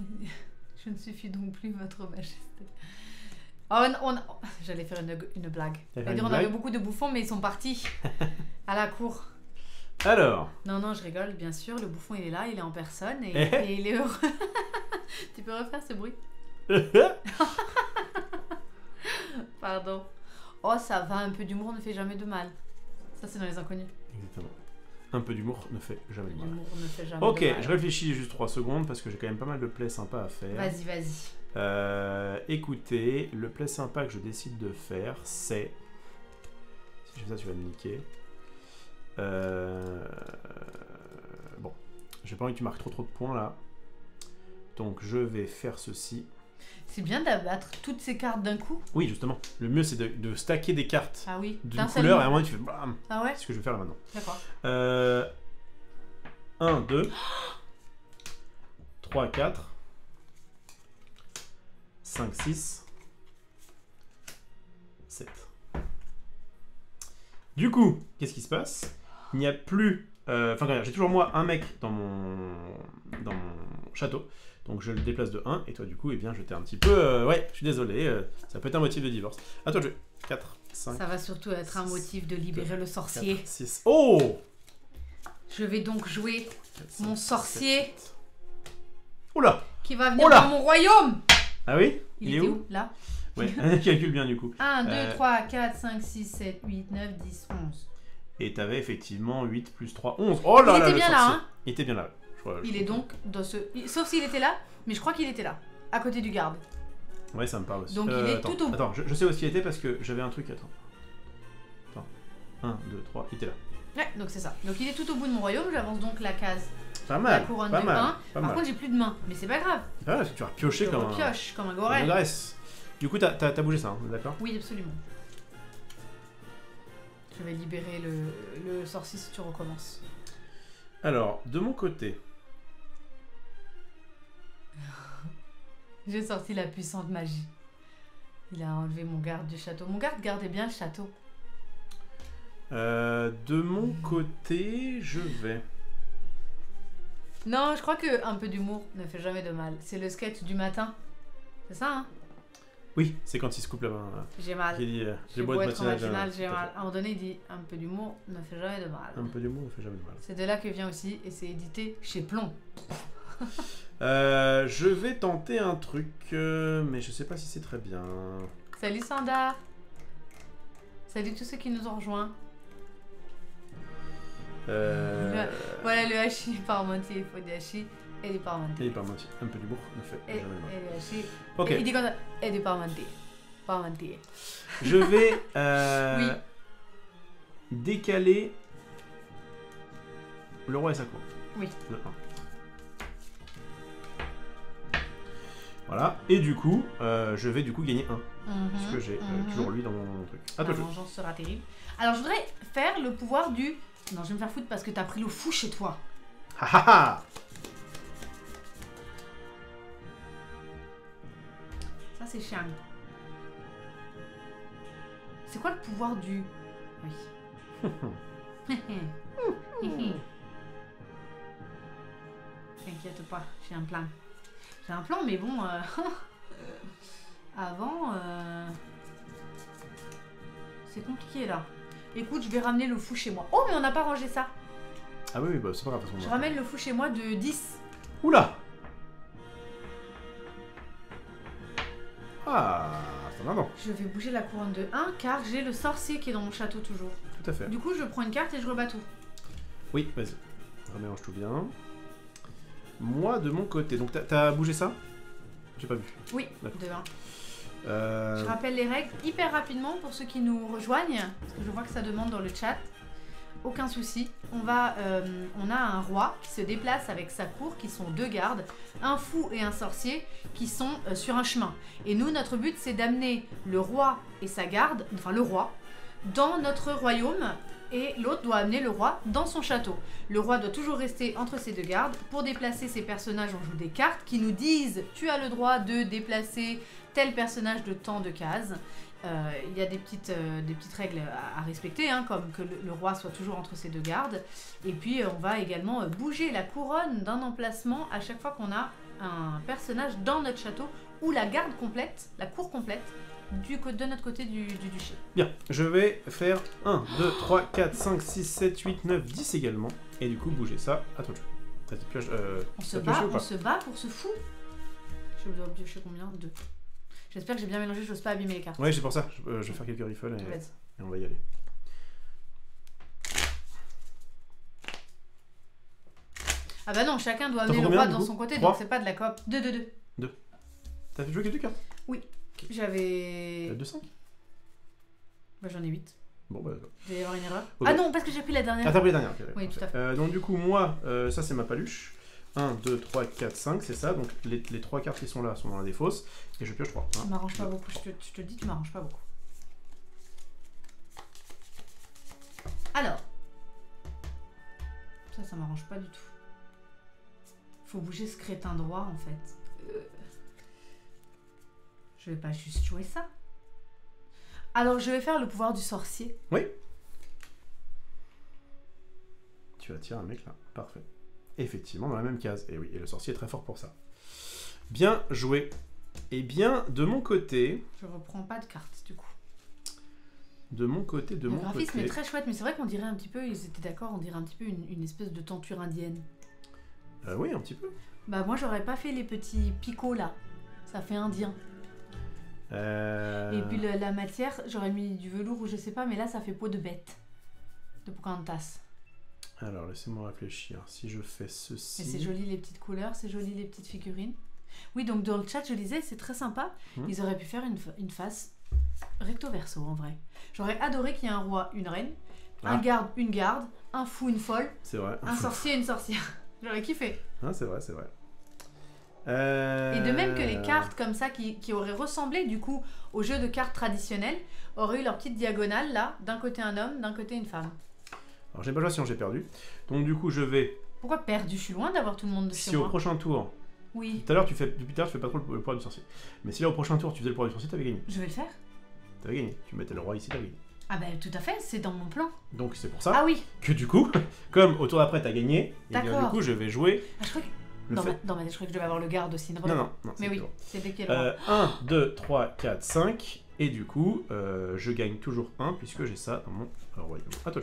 Je ne suffis donc plus, votre majesté. Oh, j'allais faire une blague. T'allais faire C'est-à-dire, une on avait blague beaucoup de bouffons, mais ils sont partis à la cour. Alors, Non, non, je rigole, bien sûr. Le bouffon, il est là, il est en personne et, Eh. et il est heureux. Tu peux refaire ce bruit? Pardon. Oh, ça va, un peu d'humour ne fait jamais de mal. Ça, c'est dans les inconnus. exactement. Un peu d'humour ne fait jamais de mal. L'humour ne fait jamais Ok, de mal. je réfléchis juste 3 secondes parce que j'ai quand même pas mal de plays sympas à faire. Vas-y, vas-y. Écoutez, le play sympa que je décide de faire, c'est... Si je fais ça, tu vas me niquer. Bon, j'ai pas envie que tu marques trop de points là. Donc je vais faire ceci. C'est bien d'abattre toutes ces cartes d'un coup. Oui, justement. Le mieux, c'est de stacker des cartes Ah oui. d'une d'un seul couleur coup. et à un moment, tu fais bam. Ah ouais? C'est ce que je vais faire là maintenant. D'accord. 1, 2, 3, 4, 5, 6, 7. Du coup, qu'est-ce qui se passe? Il n'y a plus... Enfin, j'ai toujours moi un mec dans mon château. Donc je le déplace de 1. Et toi, du coup, eh bien, je t'ai un petit peu... ouais, je suis désolé. Ça peut être un motif de divorce. À toi de jouer. 4, 5, Ça va surtout être un motif de libérer le sorcier. 4, 6... Oh! Je vais donc jouer 4, 5, mon sorcier 7, 8. Oula! qui va venir Oh là dans mon royaume. Ah oui? Il était où? Là. Ouais, calcule bien du coup. 1, 2, 3, 4, 5, 6, 7, 8, 9, 10, 11. Et t'avais effectivement 8 plus 3, 11. Oh là Il là, était le bien là, sorcier. hein? Il était bien là. Il est donc dans ce... Sauf s'il était là, mais je crois qu'il était là, à côté du garde. Ouais, ça me parle aussi. Donc il est attends, tout au bout. Attends, je sais où est-ce qu'il était parce que j'avais un truc. Attends. 1, 2, 3, il était là. Ouais, donc c'est ça. Donc il est tout au bout de mon royaume, j'avance donc la case, Pas la mal. couronne Pas de mal. 1. Pas Par mal. contre, j'ai plus de main, mais c'est pas grave. C'est pas grave, parce que tu vas piocher Je comme un. repioche comme un Comme gorille. une Grèce. Du coup, t'as bougé ça, hein, on est d'accord? Oui, absolument. Je vais libérer le sorcier si tu recommences. Alors, de mon côté, J'ai sorti la puissante magie. Il a enlevé mon garde du château. Mon garde gardait bien le château. de mon côté, je vais. Non, je crois que un peu d'humour ne fait jamais de mal. C'est le sketch du matin. C'est ça, hein? Oui, c'est quand il se coupe la main. J'ai mal. Qui dit J'ai beau beau être être matinal, j'ai mal. À un moment donné, il dit un peu d'humour ne fait jamais de mal. Un peu d'humour ne fait jamais de mal. C'est de là que vient aussi, et c'est édité chez Plomb. Je vais tenter un truc, mais je sais pas si c'est très bien. Salut Sanda. Salut tous ceux qui nous ont rejoints. Voilà le hachis parmentier, il faut des hachis et du parmentier. Et parmentier. Un peu d'humour ne fait Et jamais de mal. le hachis. Ok. Et il dit comme ça, et du parmentier. Parmentier. Je vais Oui. décaler le roi et sa cour. Oui. De 1. Voilà. Et du coup, je vais du coup gagner 1. Parce que j'ai toujours lui dans mon truc. À toi, La vengeance sera terrible. Alors je voudrais faire le pouvoir du... Non, je vais me faire foutre parce que t'as pris le fou chez toi. Ha ha ha. Ça c'est chiant. C'est quoi le pouvoir du... Oui. T'inquiète pas, j'ai un plan. J'ai un plan, mais bon... Avant... C'est compliqué, là. Écoute, je vais ramener le fou chez moi. Oh, mais on n'a pas rangé ça. Ah oui, bah c'est pas grave. Je ramène le fou chez moi de 10. Oula! Ah, c'est marrant. Je vais bouger la couronne de 1 car j'ai le sorcier qui est dans mon château toujours. Tout à fait. Du coup, je prends une carte et je rebats tout. Oui, vas-y. Remélange tout bien. Moi, de mon côté, donc t'as bougé ça? J'ai pas vu. Oui, de 1. Je Je rappelle les règles hyper rapidement pour ceux qui nous rejoignent, parce que je vois que ça demande dans le chat. Aucun souci. On a un roi qui se déplace avec sa cour, qui sont 2 gardes, un fou et un sorcier, qui sont sur un chemin. Et nous, notre but, c'est d'amener le roi et sa garde, enfin le roi, dans notre royaume, et l'autre doit amener le roi dans son château. Le roi doit toujours rester entre ces 2 gardes. Pour déplacer ces personnages, on joue des cartes qui nous disent « Tu as le droit de déplacer tel personnage de tant de cases ». Il y a des petites règles à respecter, hein, comme que le roi soit toujours entre ces 2 gardes. Et puis on va également bouger la couronne d'un emplacement à chaque fois qu'on a un personnage dans notre château ou la garde complète, la cour complète, de notre côté du duché. Bien, je vais faire 1, 2, 3, 4, 5, 6, 7, 8, 9, 10 également. Et du coup, bouger ça à toi de jouer. T'as tes pioches, On se t'as pioché ou bat, pas on se bat pour ce fou. Je dois piocher combien? 2. J'espère que j'ai bien mélangé, j'ose pas abîmer les cartes. Ouais, c'est pour ça. Je vais faire quelques riffles et on va y aller. Ah bah non, chacun doit T'en amener fais le combien, roi du dans coup son côté, 3. donc c'est pas de la coop. 2. T'as fait jouer que 2 cartes? J'avais... 2, 5? Bah j'en ai 8. Bon, bah d'accord. Il doit y avoir une erreur. Ok. Ah non, parce que j'ai pris la dernière. Ah, t'as pris la dernière, ok. Oui, tout à fait. Donc du coup, moi, ça c'est ma paluche. 1, 2, 3, 4, 5, c'est ça. Donc les 3 cartes qui sont là sont dans la défausse. Et je pioche 3. Tu m'arranges pas beaucoup, je te le dis, tu m'arranges pas beaucoup. Alors. Ça m'arrange pas du tout. Faut bouger ce crétin droit en fait. Je vais pas juste jouer ça. Alors je vais faire le pouvoir du sorcier. Oui. Tu attires un mec là. Parfait. Effectivement, dans la même case. Et oui, et le sorcier est très fort pour ça. Bien joué. Et bien, de mon côté... Je reprends pas de cartes du coup. De mon côté, Le graphisme est très chouette, mais c'est vrai qu'on dirait un petit peu, ils étaient d'accord, on dirait un petit peu une espèce de tenture indienne. Oui, un petit peu. Bah moi j'aurais pas fait les petits picots là. Ça fait indien. Et puis la matière, j'aurais mis du velours ou je sais pas, mais là ça fait peau de bête. De Pocahontas. Alors, laissez-moi réfléchir. Si je fais ceci... Et c'est joli les petites couleurs, c'est joli les petites figurines. Oui, donc dans le chat, je disais, c'est très sympa. Ils auraient pu faire une face recto-verso en vrai. J'aurais adoré qu'il y ait un roi, une reine, un garde, une garde, un fou, une folle, c'est vrai. un sorcier, une sorcière. J'aurais kiffé. Ah, c'est vrai, c'est vrai. Et de même que les cartes comme ça qui auraient ressemblé du coup au jeu de cartes traditionnel auraient eu leur petite diagonale là, d'un côté un homme, d'un côté une femme. Alors j'ai pas joué si j'ai perdu. Donc du coup je vais... Pourquoi perdu? Je suis loin d'avoir tout le monde dessus. Si au prochain tour... Oui. Tout à l'heure depuis tout à l'heure tu fais pas trop le pouvoir du sorcier. Mais si là au prochain tour tu faisais le pouvoir du sorcier, t'avais gagné. Je vais le faire. T'avais gagné. Tu mettais le roi ici, t'avais gagné. Ah bah tout à fait, c'est dans mon plan. Donc c'est pour ça Ah oui. que du coup, comme au tour d'après t'as gagné, et bien D'accord. du coup je vais jouer... Ah, je crois que... Le Dans fait... ma tête, je croyais que je devais avoir le garde aussi. Non, mais oui, bon. c'était quel roi 1, 2, 3, 4, 5. Et du coup, je gagne toujours 1 puisque j'ai ça dans mon royaume. À toi,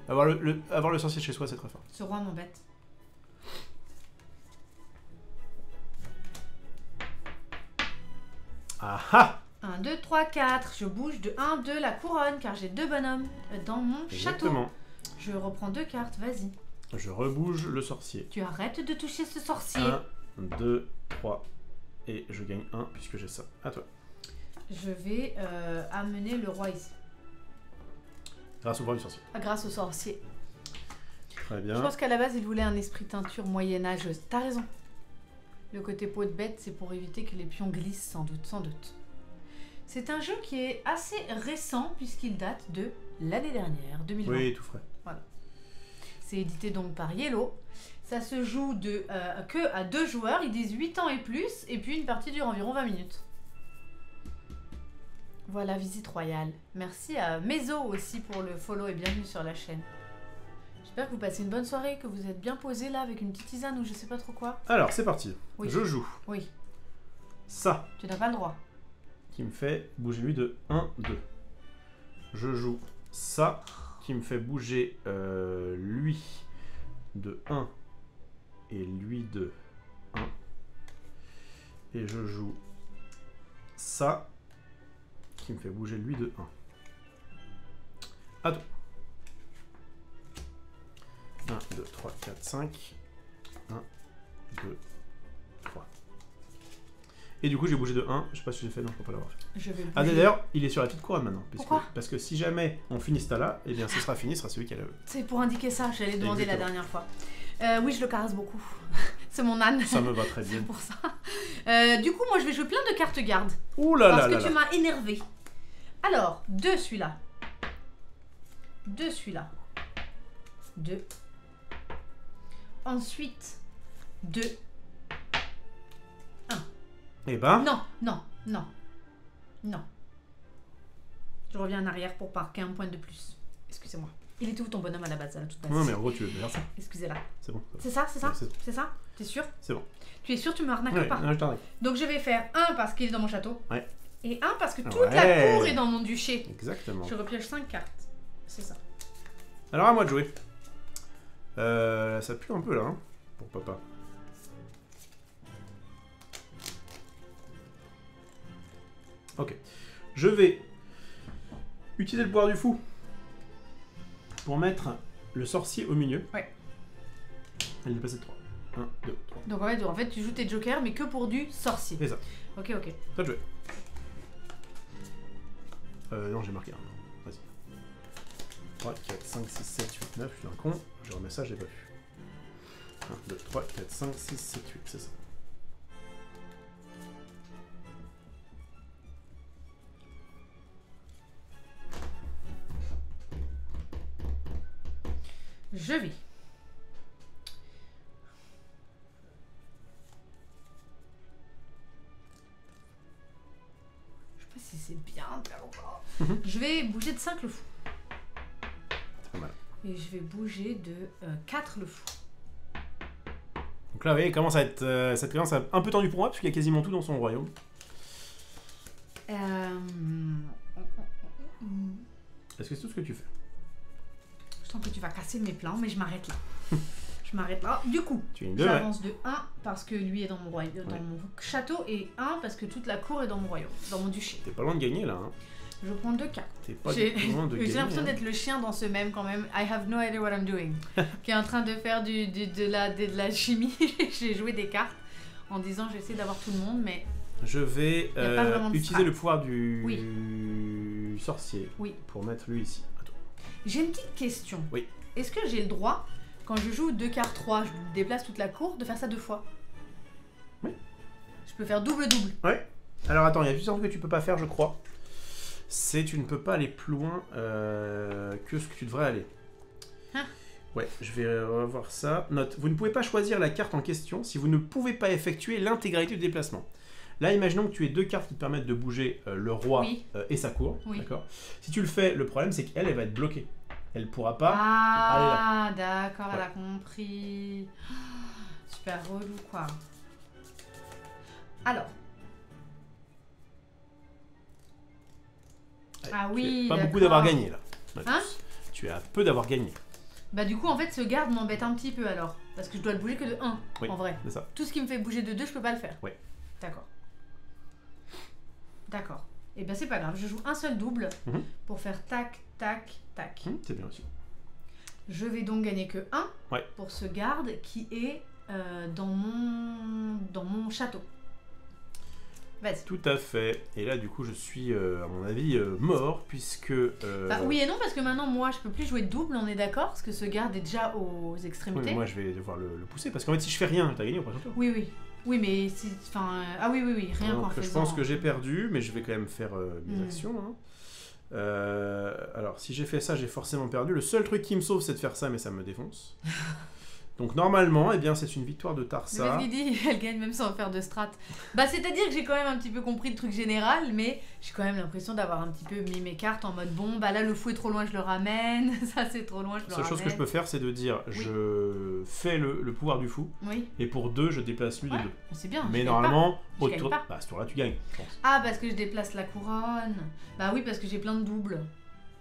avoir le sorcier chez soi, c'est très fort. Ce roi m'embête. Ah ah 1, 2, 3, 4. Je bouge de 1, 2 la couronne car j'ai 2 bonhommes dans mon Exactement. château. Je reprends 2 cartes, vas-y. Je rebouge le sorcier. Tu arrêtes de toucher ce sorcier. 1, 2, 3. Et je gagne 1 puisque j'ai ça. À toi. Je vais amener le roi ici. Grâce au pouvoir du sorcier. Grâce au sorcier. Très bien. Je pense qu'à la base, il voulait un esprit teinture moyenâgeuse. T'as raison. Le côté peau de bête, c'est pour éviter que les pions glissent, sans doute, sans doute. C'est un jeu qui est assez récent, puisqu'il date de l'année dernière, 2020. Oui, tout frais. Voilà. C'est édité donc par Yellow. Ça se joue que à 2 joueurs, ils disent 8 ans et plus, et puis une partie dure environ 20 minutes. Voilà, visite royale. Merci à Mezo aussi pour le follow et bienvenue sur la chaîne. J'espère que vous passez une bonne soirée, que vous êtes bien posé là avec une petite tisane ou je sais pas trop quoi. Alors, c'est parti. Oui. Je joue Oui, ça, tu n'as pas le droit. qui me fait bouger lui de 1, 2. Je joue ça, qui me fait bouger lui de 1 et lui de 1. Et je joue ça, qui me fait bouger lui de 1. À toi. 1, 2, 3, 4, 5. 1, 2, 3. Et du coup, j'ai bougé de 1. Je sais pas si j'ai fait, non, je peux pas l'avoir fait. Je vais bouger. Ah, d'ailleurs, il est sur la petite couronne maintenant. Pourquoi ? Parce que si jamais on finit ce tas-là, eh bien, ce sera fini, ce sera celui qui a le. C'est pour indiquer ça, j'allais demander la Exactement. dernière fois. Oui, je le caresse beaucoup. C'est mon âne. Ça me va très C'est bien. pour ça. Du coup, moi, je vais jouer plein de cartes garde. Ouh là là Parce là que là. tu m'as énervé. Alors, 2 celui-là. 2 celui-là. 2. Ensuite, 2. Eh ben, Non, non, non. Non. Je reviens en arrière pour marquer un point de plus. Excusez-moi. Il était où ton bonhomme à la base, à la toute base? non, mais en gros, tu veux faire ça. Excusez-la. C'est bon. C'est ça, c'est ça? Ouais, c'est- C'est ça? T'es sûr? C'est bon. Tu es sûr, tu me arnaques Ouais, pas? non, je t'arrête. Donc je vais faire 1 parce qu'il est dans mon château. Ouais. Et 1 parce que toute Ouais. la cour est dans mon duché. Exactement. Je repioche 5 cartes. C'est ça. Alors, à moi de jouer. Ça pue un peu là, hein, pour papa. Ok. Je vais utiliser le pouvoir du fou pour mettre le sorcier au milieu. Ouais. Elle est passée de 3. 1, 2, 3. Donc en fait, tu joues tes jokers, mais que pour du sorcier. C'est ça. Ok, ok. Toi de jouer. Non, j'ai marqué un. Vas-y. 3, 4, 5, 6, 7, 8, 9. Je suis un con. Je remets ça, je l'ai pas vu. 1, 2, 3, 4, 5, 6, 7, 8. C'est ça. Je vais. Je sais pas si c'est bien de faire ou pas. Je vais bouger de 5 le fou. C'est pas mal. Et je vais bouger de 4 le fou. Donc là, vous voyez, commence à être, cette commence à être un peu tendu pour moi, parce qu'il y a quasiment tout dans son royaume. Est-ce que c'est tout ce que tu fais? Je sens que tu vas casser mes plans, mais je m'arrête là. Je m'arrête là. Du coup, Tu es une 2, ouais. j'avance de 1 parce que lui est dans mon royaume, dans mon château, et 1 parce que toute la cour est dans mon royaume, dans mon duché. T'es pas loin de gagner là, hein. Je prends 2 cartes. T'es pas J'ai du tout loin de gagner. j'ai l'impression hein. d'être le chien dans ce même quand même. I have no idea what I'm doing. Qui est en train de faire de la chimie. J'ai joué des cartes en disant j'essaie d'avoir tout le monde, mais Je vais Y a pas vraiment de utiliser strat. le pouvoir du sorcier oui. pour mettre lui ici. Attends. J'ai une petite question. Oui. Est-ce que j'ai le droit, quand je joue 2 cartes 3, je déplace toute la cour, de faire ça 2 fois? Oui. Je peux faire double-double. Ouais. Alors attends, il y a juste un truc que tu peux pas faire, je crois. C'est tu ne peux pas aller plus loin que ce que tu devrais aller. Ah. Ouais, je vais revoir ça. Note, vous ne pouvez pas choisir la carte en question si vous ne pouvez pas effectuer l'intégralité du déplacement. Là, imaginons que tu aies 2 cartes qui te permettent de bouger le roi Oui. et sa cour. Oui. D'accord. Si tu le fais, le problème c'est qu'elle, elle va être bloquée. Elle pourra pas. Ah, d'accord, elle Ouais. a compris. Super relou, quoi. Alors. Ouais, Ah tu oui, es pas beaucoup d'accord. d'avoir gagné là. Hein? Tu as peu d'avoir gagné. Bah du coup, en fait, ce garde m'embête un petit peu alors. Parce que je dois le bouger que de 1, Oui. en vrai. C'est ça. Tout ce qui me fait bouger de 2, je peux pas le faire. Oui. D'accord. D'accord. Et ben c'est pas grave, je joue un seul double Mhm. pour faire tac, tac, tac. C'est bien aussi. Je vais donc gagner que 1 Ouais. pour ce garde qui est dans mon château. Vas-y. Tout à fait. Et là, du coup, je suis, à mon avis, mort, puisque... Bah, oui et non, parce que maintenant, moi, je peux plus jouer de double, on est d'accord? Parce que ce garde est déjà aux oui, extrémités. mais moi, je vais devoir le pousser, parce qu'en fait, si je fais rien, t'as gagné au prochain tour. Oui, oui. Oui, mais si. Enfin. Ah oui, oui, oui, rien qu'en Donc, faisant. je pense que j'ai perdu, mais je vais quand même faire mes Mm. actions. Hein. Alors, si j'ai fait ça, j'ai forcément perdu. Le seul truc qui me sauve, c'est de faire ça, mais ça me défonce. Donc normalement, eh bien, c'est une victoire de C'est Tarsa. parce qu'il dit, elle gagne même sans faire de strat. Bah, c'est-à-dire que j'ai quand même un petit peu compris le truc général, mais j'ai quand même l'impression d'avoir un petit peu mis mes cartes en mode bon, bah là le fou est trop loin, je le ramène, ça c'est trop loin, je le La seule ramène. chose que je peux faire, c'est de dire je fais le pouvoir du fou, Oui, et pour 2, je déplace lui de Ouais. 2. c'est bien. Mais je gagne normalement, Je au gagne tour... pas. Bah, ce tour-là, tu gagnes, je pense. pas. Ah, parce que je déplace la couronne. Bah oui, parce que j'ai plein de doubles.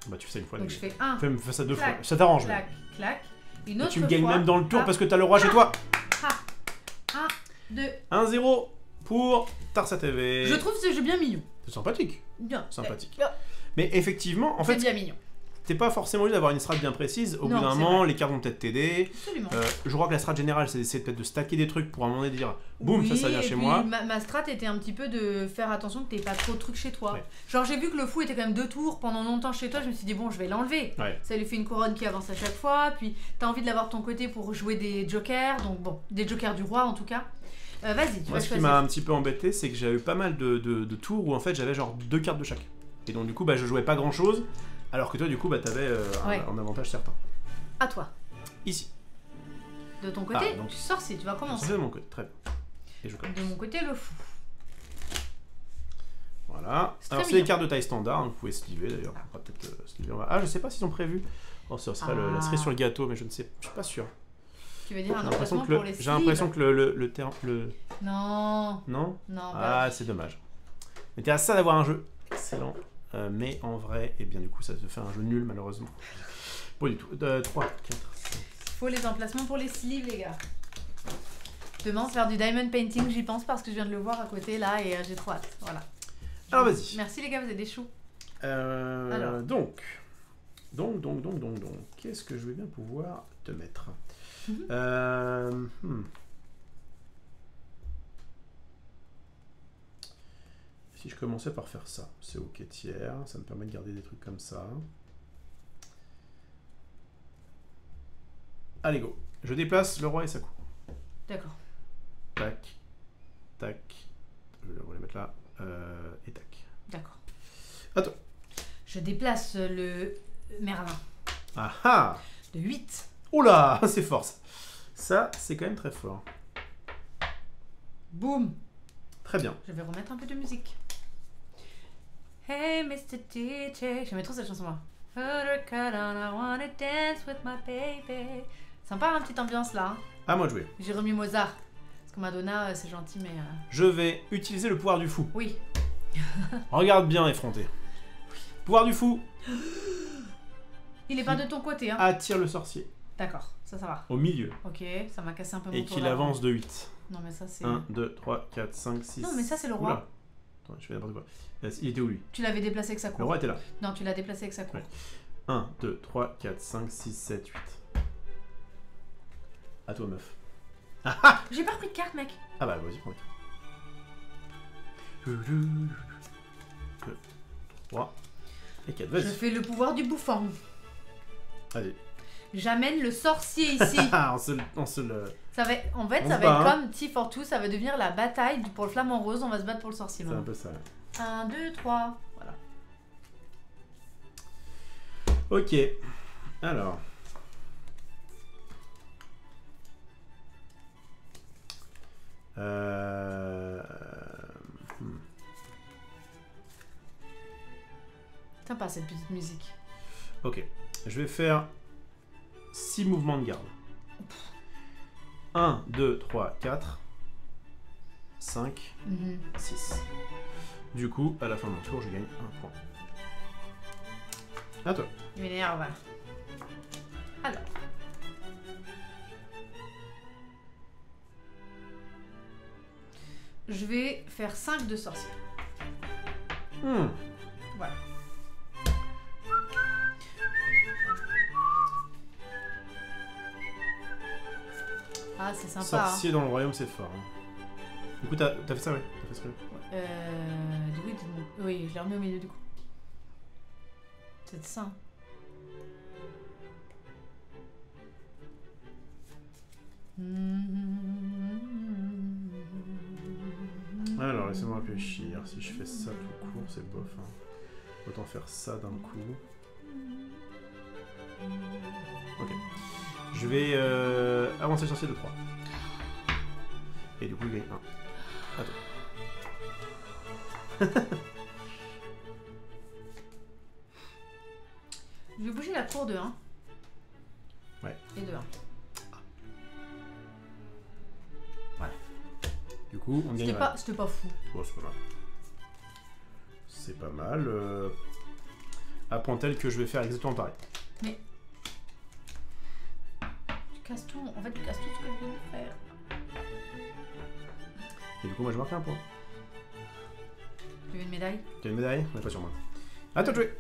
Bah, tu fais ça une fois. Donc je fais 1, Fais ça 2 fois. clac, Ça t'arrange, même. clac, clac. Une Et autre tu me gagnes fois. même dans le tour Ah, parce que t'as le roi chez toi. 1, 2. 1-0 pour Tarsa TV. Je trouve ce jeu bien mignon. C'est sympathique. Bien. Sympathique. Bien. Mais effectivement, en C'est fait, bien mignon. t'es pas forcément obligé d'avoir une strat bien précise. Au Non, bout d'un c'est moment, vrai. les cartes vont peut-être t'aider. Absolument. Je crois que la strat générale, c'est d'essayer peut-être de stacker des trucs pour à un moment donné dire boum, Oui, ça vient et chez puis moi. Ma strat était un petit peu de faire attention que t'aies pas trop de trucs chez toi. Ouais. Genre j'ai vu que le fou était quand même 2 tours pendant longtemps chez toi, je me suis dit bon je vais l'enlever. Ouais. Ça lui fait une couronne qui avance à chaque fois, puis t'as envie de l'avoir de ton côté pour jouer des jokers, donc bon, des jokers du roi en tout cas. Vas-y, tu Moi, vas ce qui choisir. m'a un petit peu embêté, c'est que j'ai eu pas mal de tours où en fait j'avais genre 2 cartes de chaque. Et donc du coup, bah, je jouais pas grand chose, alors que toi, du coup, bah, t'avais Ouais. un avantage certain. À toi. Ici. De ton côté, Ah, donc- tu sors si tu vas Ça, commencer. c'est de mon côté, très bien. Et je commence. De mon côté, le fou. Voilà. C'est Alors, très c'est des mignon. cartes de taille standard, hein, vous pouvez sliver d'ailleurs. On va peut-être sliver. Ah, je sais pas s'ils ont prévu. Oh, ça serait la Ah. cerise sur le gâteau, mais je ne sais, je suis pas sûr. Tu veux dire un J'ai l'impression emplacement que pour les j'ai l'impression sleeves. que le terme. Non, Non. non, bah, Ah, c'est dommage. Mais t'es à ça d'avoir un jeu excellent, mais en vrai, et bien du coup, ça te fait un jeu nul malheureusement. Pas du tout. 3, 4, 5. faut les emplacements pour les sleeves, les gars. Demain, faire du diamond painting, j'y pense parce que je viens de le voir à côté là et j'ai trop hâte. Voilà. Alors vas-y. Merci les gars, vous êtes des choux. Alors. Donc, qu'est-ce que je vais bien pouvoir te mettre Si je commençais par faire ça, c'est ok tiers, ça me permet de garder des trucs comme ça. Allez go, je déplace le roi et sa cour. D'accord. Tac, tac, je vais les mettre là, et tac. D'accord. À toi. Je déplace le Merlin Ah ah. de 8. Oula, c'est fort ça. Ça, c'est quand même très fort. Boum. Très bien. Je vais remettre un peu de musique. Hey Mr. DJ. J'aimais trop cette chanson-là. Put a cut on, I wanna dance with my baby. Sympa, hein, petite ambiance là. Hein. À moi de jouer. J'ai remis Mozart. Parce que Madonna, c'est gentil, mais. Je vais utiliser le pouvoir du fou. Oui. Regarde bien, effronté. Pouvoir du fou, Il est pas de ton côté, hein. attire le sorcier D'accord, ça va. au milieu. Ok, ça m'a cassé un peu mon Et tour qu'il d'avant. avance de 8. Non, mais ça, c'est. 1, 2, 3, 4, 5, 6. Non, mais ça, c'est le roi. Oula. Attends, je fais n'importe quoi. Il était où lui? Tu l'avais déplacé avec sa Le cour. roi était là. Non, tu l'as déplacé avec sa cour. Ouais. 1, 2, 3, 4, 5, 6, 7, 8. À toi, meuf. J'ai pas repris de carte, mec. Ah bah, vas-y, prends. 2, 3 et 4. Je Vas-y. fais le pouvoir du bouffon. Allez. J'amène le sorcier ici. Ah, on se le... Ça va, en fait, On ça se va bat, être hein. comme T42, ça va devenir la bataille pour le flamant rose. On va se battre pour le sorcier. C'est un maintenant. peu ça. 1, 2, 3. Voilà. Ok. Alors. Sympa cette petite musique. Ok. Je vais faire 6 mouvements de garde. 1, 2, 3, 4, 5, 6. Du coup, à la fin de mon tour, je gagne 1 point. À toi. Il m'énerve. Alors. Je vais faire 5 de sorcier. Voilà. Ah, c'est sympa. Sorcier dans le royaume, c'est fort. Hein. Du coup, t'as fait ça, ouais. T'as fait ça, ouais. Du coup, oui, je l'ai remis au milieu du coup. C'est ça. Hein. Alors, laissez-moi réfléchir. Si je fais ça tout court, c'est bof. Hein. Autant faire ça d'un coup. Ok. Je vais avancer le sorcier de 3. Et du coup, il gagne 1. Attends. Je vais bouger la cour de 1. Ouais. Et de 1. Voilà. Du coup, on gagne. C'était pas fou. Bon, c'est pas mal. C'est pas mal. À point tel que je vais faire exactement pareil. Mais... Tu casses tout. En fait, tu casses tout ce que je viens de faire. Et du coup, moi, je marque un point. Tu veux une médaille? Tu as une médaille? On n'est pas sur moi. À toi de jouer.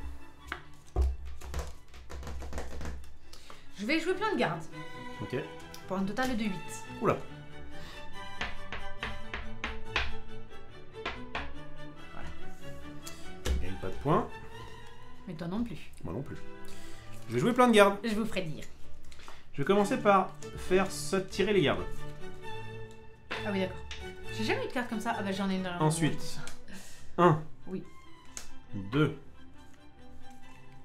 Je vais jouer plein de gardes. Ok. Pour un total de 8. Oula. Voilà. Je gagne pas de points. Mais toi non plus. Moi non plus. Je vais jouer plein de gardes. Je vous ferai dire. Je vais commencer par faire tirer les gardes. Ah oui, d'accord. J'ai jamais eu de carte comme ça. Ah bah j'en ai une dans la Ensuite, 1. Oui. 2.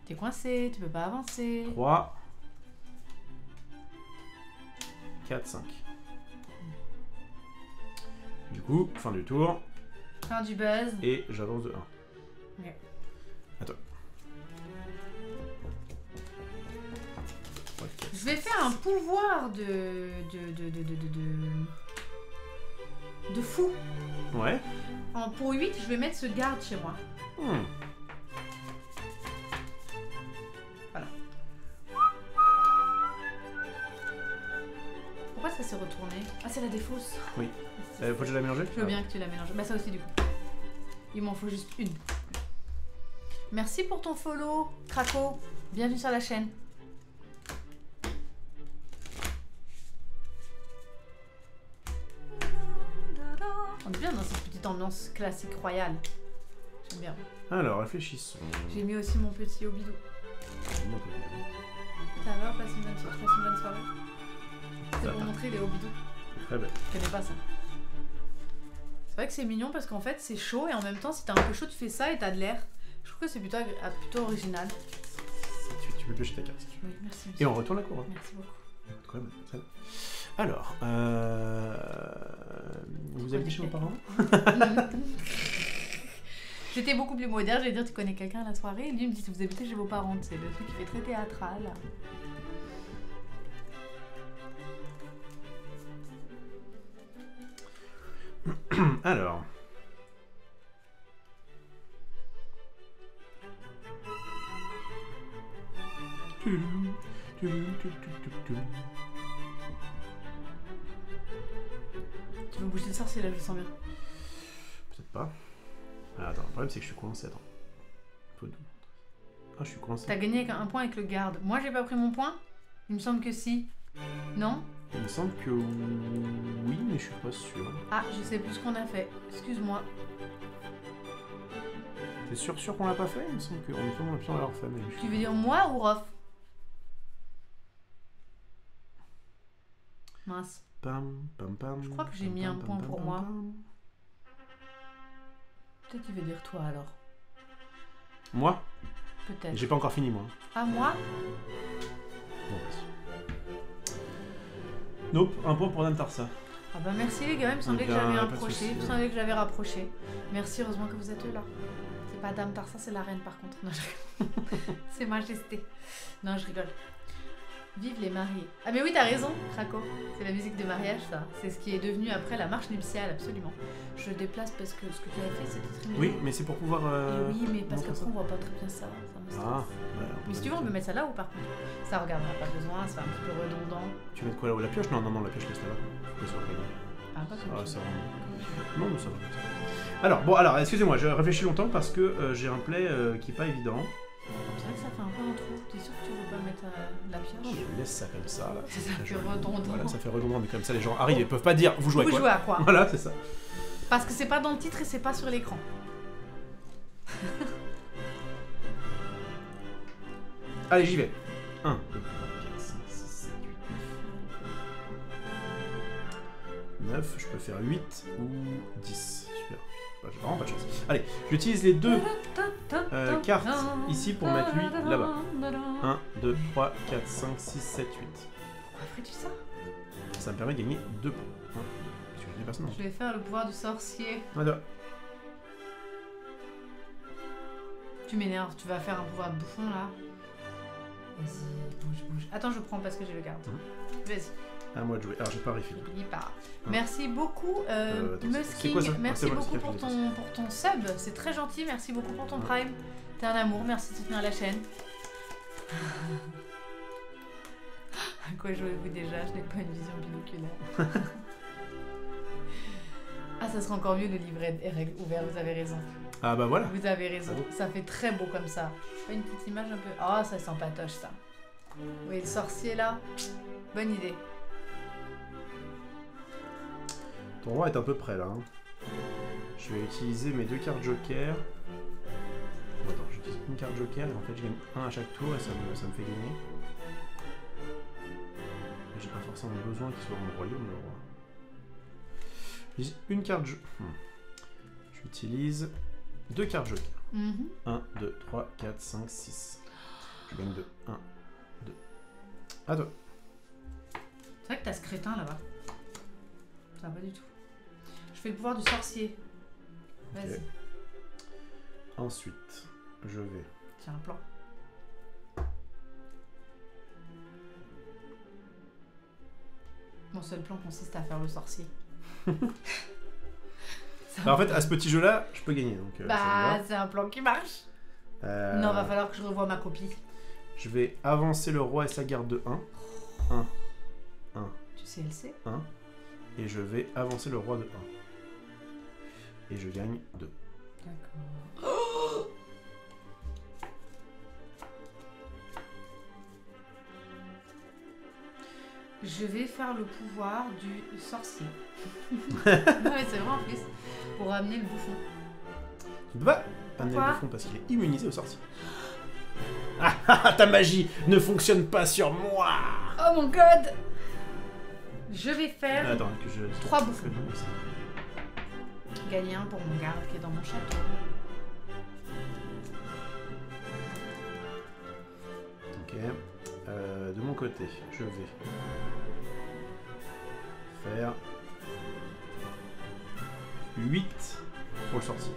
T'es coincé, tu peux pas avancer. 3. 4, 5. Du coup, fin du tour. Fin du buzz. Et j'avance de 1. Ok. À toi. Okay. Je vais faire un pouvoir de fou. Ouais. Pour 8, je vais mettre ce garde chez moi. Voilà. Pourquoi ça s'est retourné? Ah, c'est la défausse. Oui. Faut que je la mélange? Je veux bien que tu la mélanges. Bah ça aussi du coup. Il m'en faut juste une. Merci pour ton follow, Craco. Bienvenue sur la chaîne. On est bien dans cette petite ambiance classique royale. J'aime bien. Alors, réfléchissons. J'ai mis aussi mon petit Obidou. Ça va, passe une bonne soirée. C'est pour montrer les Obidou. Très bien. Je connais pas ça. C'est vrai que c'est mignon parce qu'en fait c'est chaud et en même temps si t'as un peu chaud tu fais ça et t'as de l'air. Je trouve que c'est plutôt original. Tu peux piocher ta carte si tu veux. Oui, merci. Et on retourne la cour. Merci beaucoup. Très bien. Alors, vous habitez chez vos parents? J'étais beaucoup plus moderne, j'allais dire tu connais quelqu'un à la soirée, et lui me dit si vous habitez chez vos parents, c'est le truc qui fait très théâtral. Alors. Tu veux bouger le sorcier là, je le sens bien. Peut-être pas. Ah, attends, le problème c'est que je suis coincé, attends. Ah, je suis coincé. T'as gagné avec un point avec le garde. Moi j'ai pas pris mon point? Il me semble que si. Non? Il me semble que oui, mais je suis pas sûr. Ah, je sais plus ce qu'on a fait. Excuse-moi. T'es sûr qu'on l'a pas fait? Il me semble qu'on a pu l'avoir fait. Mais tu veux dire moi ou Rof? Mince. Pam, pam, pam, je crois que j'ai mis un point pour moi. Peut-être qu'il veut dire toi alors. Moi? Peut-être. J'ai pas encore fini moi. Ah moi? Bon, vas-y. Nope, un point pour Dame Tarsa. Ah bah merci les gars, il me semblait que j'avais rapproché. Il me semblait que j'avais rapproché. Merci, heureusement que vous êtes là. C'est pas Dame Tarsa, c'est la reine par contre. Non, c'est Majesté. Non, je rigole. Vive les mariés. Ah mais oui, t'as raison, Craco. C'est la musique de mariage, ça. C'est ce qui est devenu après la marche nuptiale, absolument. Je le déplace parce que ce que tu avais fait, c'était très mignon. Oui, mais c'est pour pouvoir... Et oui, mais parce qu'après, on voit pas très bien ça. Ah, ouais, mais si tu veux, on peut mettre ça là ou par contre? Ça, regarde, on n'a pas besoin, c'est un petit peu redondant. Tu veux mettre quoi là-haut? La pioche? Non, la pioche reste là-bas. Faut que ça soit ah, pas comme ça va. Non, mais ça va. Alors, excusez-moi, je réfléchis longtemps parce que j'ai un play qui est pas évident. C'est vrai que ça fait un peu un trou. T'es sûr que tu veux pas mettre la pioche? Non, je laisse ça comme ça. Là. Ça fait redondant. Voilà, ça fait redondant, mais comme ça les gens arrivent et peuvent pas dire vous jouez à quoi. Vous jouez à quoi? Voilà, c'est ça. Parce que c'est pas dans le titre et c'est pas sur l'écran. Allez, j'y vais. 1, 2, 3, 4, 5, 6, 7, 8, 9. Je peux faire 8 ou 10. Super. J'ai vraiment pas de chance. Allez, j'utilise les deux cartes ici pour mettre lui là-bas. 1, 2, 3, 4, 5, 6, 7, 8. Pourquoi ferais-tu ça? Ça me permet de gagner 2 points. Parce que je n'ai personne. Je vais faire le pouvoir du sorcier. Voilà. Tu m'énerves, tu vas faire un pouvoir de bouffon là. Vas-y, bouge. Attends, je prends parce que j'ai le garde. Vas-y. À moi de jouer. Alors, j'ai pas refill. Il part. Merci beaucoup, Musking. C'est merci bon, beaucoup c'est pour ton sub. C'est très gentil. Merci beaucoup pour ton prime. T'es un amour. Merci de soutenir la chaîne. À quoi jouez-vous déjà? Je n'ai pas une vision binoculaire. Ah, ça serait encore mieux le livret et règles ouvertes. Vous avez raison. Ah bah voilà. Vous avez raison. Ça fait très beau comme ça. Pas une petite image un peu. Oh, ça sent patoche ça. Oui, le sorcier là. Bonne idée. Ton roi est un peu près là. Hein. Je vais utiliser mes 2 cartes joker. Bon, attends, j'utilise une carte joker et en fait je gagne 1 à chaque tour et ça me fait gagner. Mais j'ai pas forcément besoin qu'il soit mon royaume le roi. J'utilise une carte joker. J'utilise 2 cartes joker. 1, 2, 3, 4, 5, 6. Je gagne 2. 1, 2. À toi. C'est vrai que t'as ce crétin là-bas. Ça va pas du tout. Je fais le pouvoir du sorcier. Vas-y. Okay. Ensuite, je vais... J'ai un plan. Mon seul plan consiste à faire le sorcier. Alors en fait, à ce petit jeu-là, je peux gagner. Donc, bah, c'est un plan qui marche. Non, va falloir que je revoie ma copie. Je vais avancer le roi et sa garde de 1. 1. 1. Tu sais, elle sait. 1. Et je vais avancer le roi de 1. Et je gagne 2. D'accord. Oh, je vais faire le pouvoir du sorcier. Non mais c'est vrai en plus. Pour amener le bouffon. Tu ne peux pas amener le bouffon parce qu'il est immunisé au sorcier. Ah, ta magie ne fonctionne pas sur moi. Oh mon god. Je vais faire Attends, que je... 3 bouffons. Gagner un pour mon garde qui est dans mon château. Ok. De mon côté, je vais faire 8 pour le sorcier.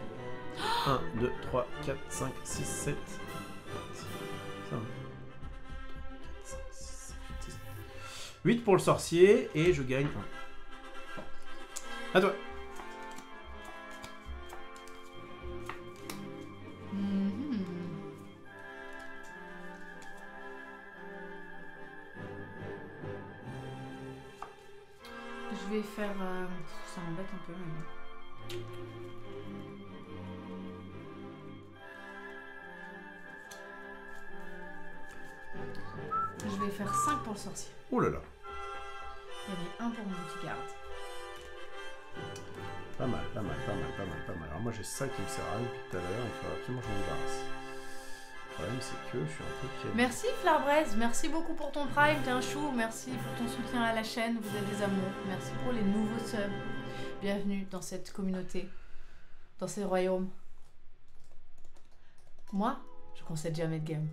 1, 2, 3, 4, 5, 6, 7. 8 pour le sorcier et je gagne 1. À toi. Je vais faire... ça m'embête un peu, mais bon. Je vais faire 5 pour le sorcier. Oh là là. Il y avait 1 pour mon petit garde. Pas mal, pas mal, pas mal, pas mal, pas mal. Alors moi j'ai ça qui me sert à rien depuis tout à l'heure, il faut absolument que je m'en débarrasse. Le problème c'est que je suis un peu piégé. Merci Flarbraise, merci beaucoup pour ton prime, t'es un chou, merci pour ton soutien à la chaîne, vous êtes des amours. Merci pour les nouveaux subs. Bienvenue dans cette communauté, dans ces royaumes. Moi, je concède jamais de game.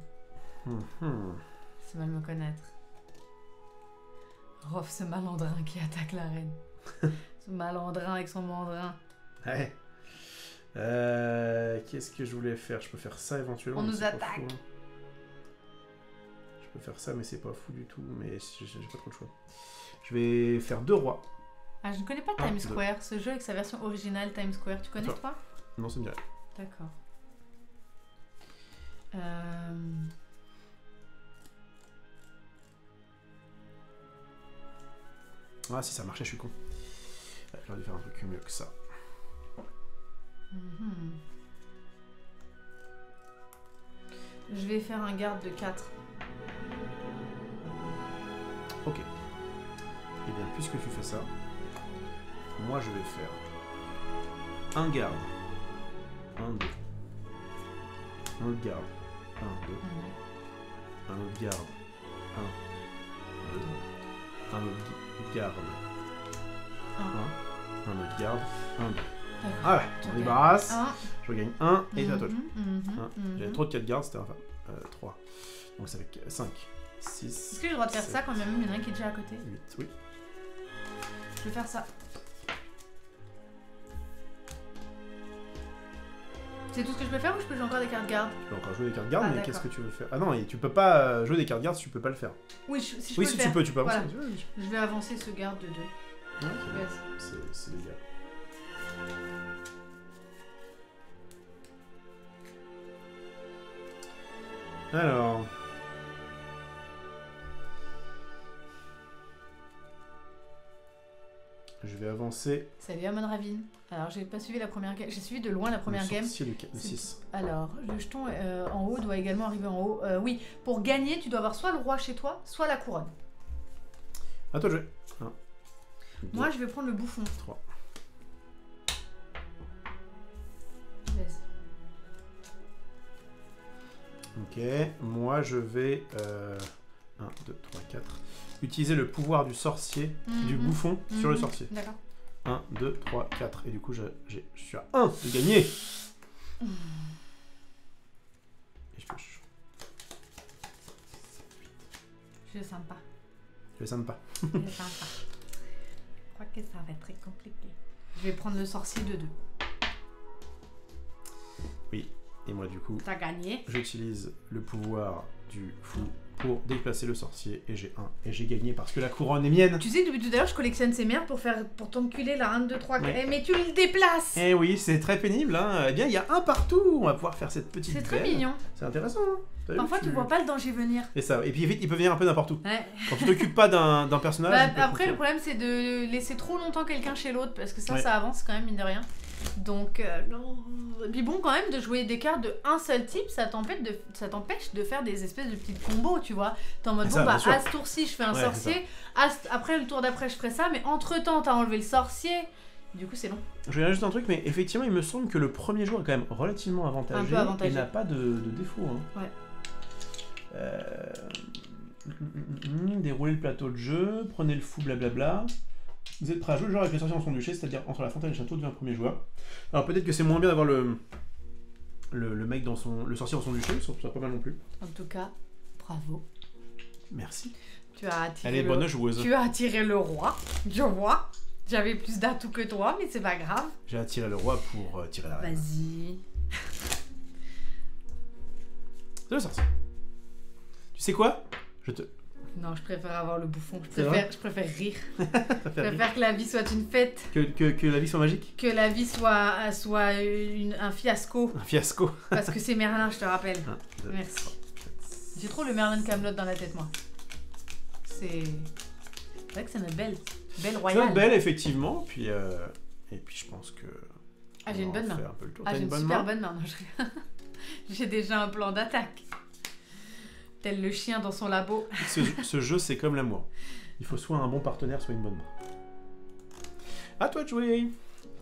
C'est mal me connaître. Rof, ce malandrin qui attaque la reine. Ce malandrin avec son mandrin. Ouais. Qu'est-ce que je voulais faire? Je peux faire ça éventuellement. On nous attaque. Fou, hein. Je peux faire ça, mais c'est pas fou du tout. Mais j'ai pas trop le choix. Je vais faire 2 rois. Ah, je ne connais pas Times Square. Ce jeu avec sa version originale Times Square. Tu connais toi? Non, ça me dirait. D'accord. Ah, si ça marchait, je suis con. J'aurais dû faire un truc mieux que ça. Je vais faire un garde de 4. Ok. Et bien, puisque tu fais ça, moi je vais faire un garde. 1, 2. Un autre garde. 1, 2. Un autre garde. 1, 2. Un autre garde. 1. Un autre garde. 1, 2. Ah ouais, on débarrasse. Je gagne 1 et c'est à toi. J'avais trop de 4 gardes, c'était enfin 3. Donc ça fait 5. 6. Est-ce que j'ai le droit de faire ça quand même il y en a un qui est déjà à côté? 8, oui. Je vais faire ça. C'est tout ce que je peux faire ou je peux jouer encore des cartes garde? Tu peux encore jouer des cartes garde, Ah, mais qu'est-ce que tu veux faire? Ah non, et tu peux pas jouer des cartes garde si tu peux pas le faire. Oui, si je Oui, peux si le faire. tu peux avancer. Voilà. Ouais, Je vais avancer ce garde de 2. c'est légal. Alors... Je vais avancer. Salut Amon Ravine. Alors j'ai pas suivi la première game, j'ai suivi de loin la première game. Le 6. Alors le jeton en haut doit également arriver en haut. Oui, pour gagner tu dois avoir soit le roi chez toi, soit la couronne. À toi de jouer. 1, 2, Moi je vais prendre le bouffon. 3. Vas-y. Ok, moi je vais 1, 2, 3, 4. Utiliser le pouvoir du sorcier, du bouffon sur le sorcier. D'accord. 1, 2, 3, 4. Et du coup, je suis à 1 de gagner. Et je pioche. Je le sens pas. Je le sens pas. Je le sens pas. Je crois que ça va être très compliqué. Je vais prendre le sorcier de 2. Oui, et moi du coup, T'as gagné. j'utilise le pouvoir du fou pour déplacer le sorcier et j'ai 1. Et j'ai gagné parce que la couronne est mienne. Tu sais que depuis tout à l'heure je collectionne ces merdes pour t'enculer la 1, 2, 3, 4. Ouais. Mais tu le déplaces. Eh oui, c'est très pénible. Hein. Eh bien, il y a un partout. On va pouvoir faire cette petite C'est très belle. mignon. C'est intéressant. Hein. Parfois tu vois pas le danger venir. Et ça. Et puis il peut venir un peu n'importe où. Ouais. Quand tu t'occupes pas d'un personnage. Bah, il peut après, être le problème, c'est de laisser trop longtemps quelqu'un chez l'autre, parce que ça, Ouais. ça avance quand même, mine de rien. Donc, et puis bon, quand même, de jouer des cartes de un seul type, ça t'empêche de faire des espèces de petits combos, tu vois. T'es en mode, Ça, bon, bah, bien sûr. à ce tour-ci, je fais un Ouais, sorcier, après, le tour d'après, je ferai ça, mais entre-temps, t'as enlevé le sorcier. Du coup, c'est long. Je vais juste un truc, mais effectivement, il me semble que le premier jour est quand même relativement avantagé. Un peu avantagé. Et n'a pas de défaut. Hein. Ouais. Déroulez le plateau de jeu, prenez le fou, blablabla. Vous êtes prêt à jouer le joueur avec les sorciers dans son duché, c'est-à-dire entre la fontaine et le château devient un premier joueur. Alors peut-être que c'est moins bien d'avoir le mec dans le sorcier dans son duché, ça serait pas mal non plus. En tout cas, bravo. Merci. Tu as attiré Elle est bonne joueuse. Tu as attiré le roi, je vois. J'avais plus d'atouts que toi, mais c'est pas grave. J'ai attiré le roi pour tirer la reine. Vas-y. C'est le sorcier. Tu sais quoi? Non, je préfère avoir le bouffon. C'est vrai Je préfère rire. Ça Je fait rire. préfère que la vie soit une fête. Que la vie soit magique? Que la vie soit un fiasco. Un fiasco. Parce que c'est Merlin, je te rappelle. 1, 2, Merci. 3, 4, J'ai trop le Merlin de Camelot dans la tête, moi. C'est vrai que c'est notre belle C'est royale. belle, effectivement. Puis, et puis je pense que... Ah, j'ai une bonne main. Un peu le tour. Ah, T'as j'ai une bonne super main? bonne main. Non, j'ai déjà un plan d'attaque. Tel le chien dans son labo. Ce jeu, c'est comme l'amour. Il faut soit un bon partenaire, soit une bonne main. À toi de jouer.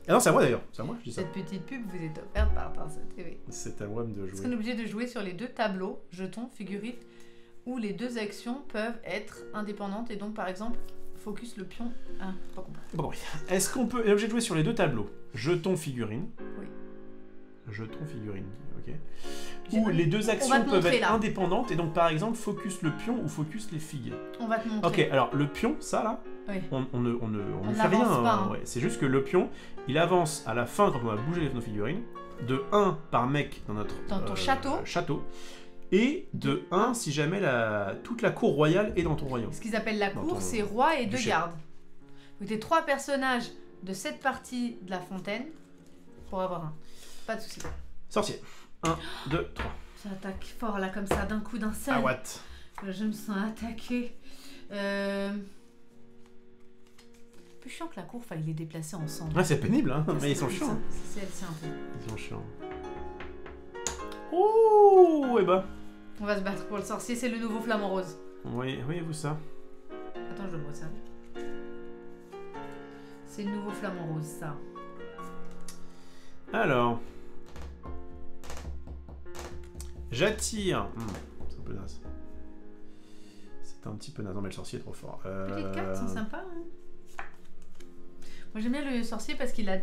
Ah non, c'est à moi d'ailleurs. C'est à moi, je dis ça. Cette petite pub vous est offerte par Tarso TV. C'est à moi de Est-ce qu'on est jouer. obligé de jouer sur les deux tableaux, jetons, figurines, où les deux actions peuvent être indépendantes et donc par exemple, focus le pion. Ah, pas compris. Bon, oui. Est-ce qu'on peut... est obligé de jouer sur les deux tableaux? Jetons figurine. Oui. Jetons figurine, ok. J'ai- Ou les deux va actions te peuvent montrer, être là. indépendantes et donc par exemple focus le pion ou focus les figues. On va te montrer. Ok, alors le pion, ça là, Oui. on ne fait n'avance rien. pas, hein. Ouais. C'est juste que le pion, il avance à la fin quand on va bouger nos figurines, de 1 par mec dans notre Dans ton château. et de 1 si jamais toute la cour royale est dans ton royaume. Ce qu'ils appellent la Dans cour, ton c'est roi et deux duché. gardes. Donc t'es 3 personnages de cette partie de la fontaine pour avoir un. Pas de soucis. Sorcier. 1, 2, 3. Ça attaque fort là comme ça d'un coup d'un seul. Ah what? Je me sens attaquée. Plus chiant que la cour, fallait les déplacer ensemble. Ouais, c'est pénible, hein, Ça, mais ils sont c'est- chiants. hein. C'est un peu. Ils sont chiants. Oh, et bah. On va se battre pour le sorcier, c'est le nouveau flamant rose. Oui, voyez-vous ça? Attends, je le vois ça. C'est le nouveau flamant rose, ça. Alors. J'attire. C'est un peu naze. C'est un petit peu naze. Non, mais le sorcier est trop fort. Petites cartes sont sympas. Hein. Moi j'aime bien le sorcier parce qu'il a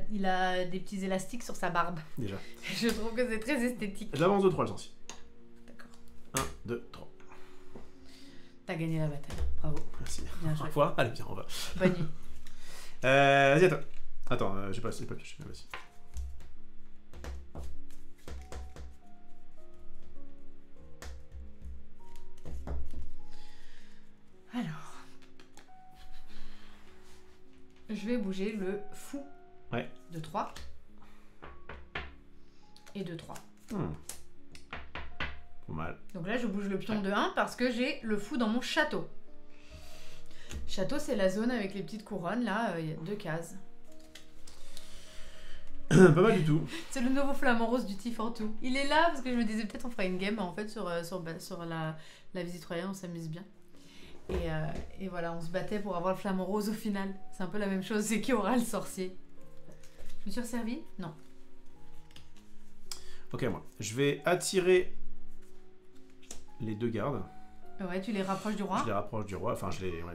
des petits élastiques sur sa barbe. Déjà. Je trouve que c'est très esthétique. J'avance de 3 le sorcier. D'accord. 1, 2, 3. T'as gagné la bataille. Bravo. Merci. Bien Au joué. revoir. Allez, bien, on va. Bonne nuit. Vas-y, attends. Attends, j'ai pas pioché. Vas-y. Alors. Je vais bouger le fou. Ouais. De 3. Et de 3. Pas mal. Donc là, je bouge le pion de 1 parce que j'ai le fou dans mon château. Château, c'est la zone avec les petites couronnes. Là, il y a 2 cases. Pas mal du tout. C'est le nouveau flamant rose du Tifortou. Il est là parce que je me disais peut-être on ferait une game en fait sur la visite royale, on s'amuse bien. Et voilà, on se battait pour avoir le flamant rose au final. C'est un peu la même chose, c'est qui aura le sorcier. Je me suis resservi ? Non. Ok, moi. Je vais attirer les 2 gardes. Ouais, tu les rapproches du roi. Je les rapproche du roi. Enfin, je les mets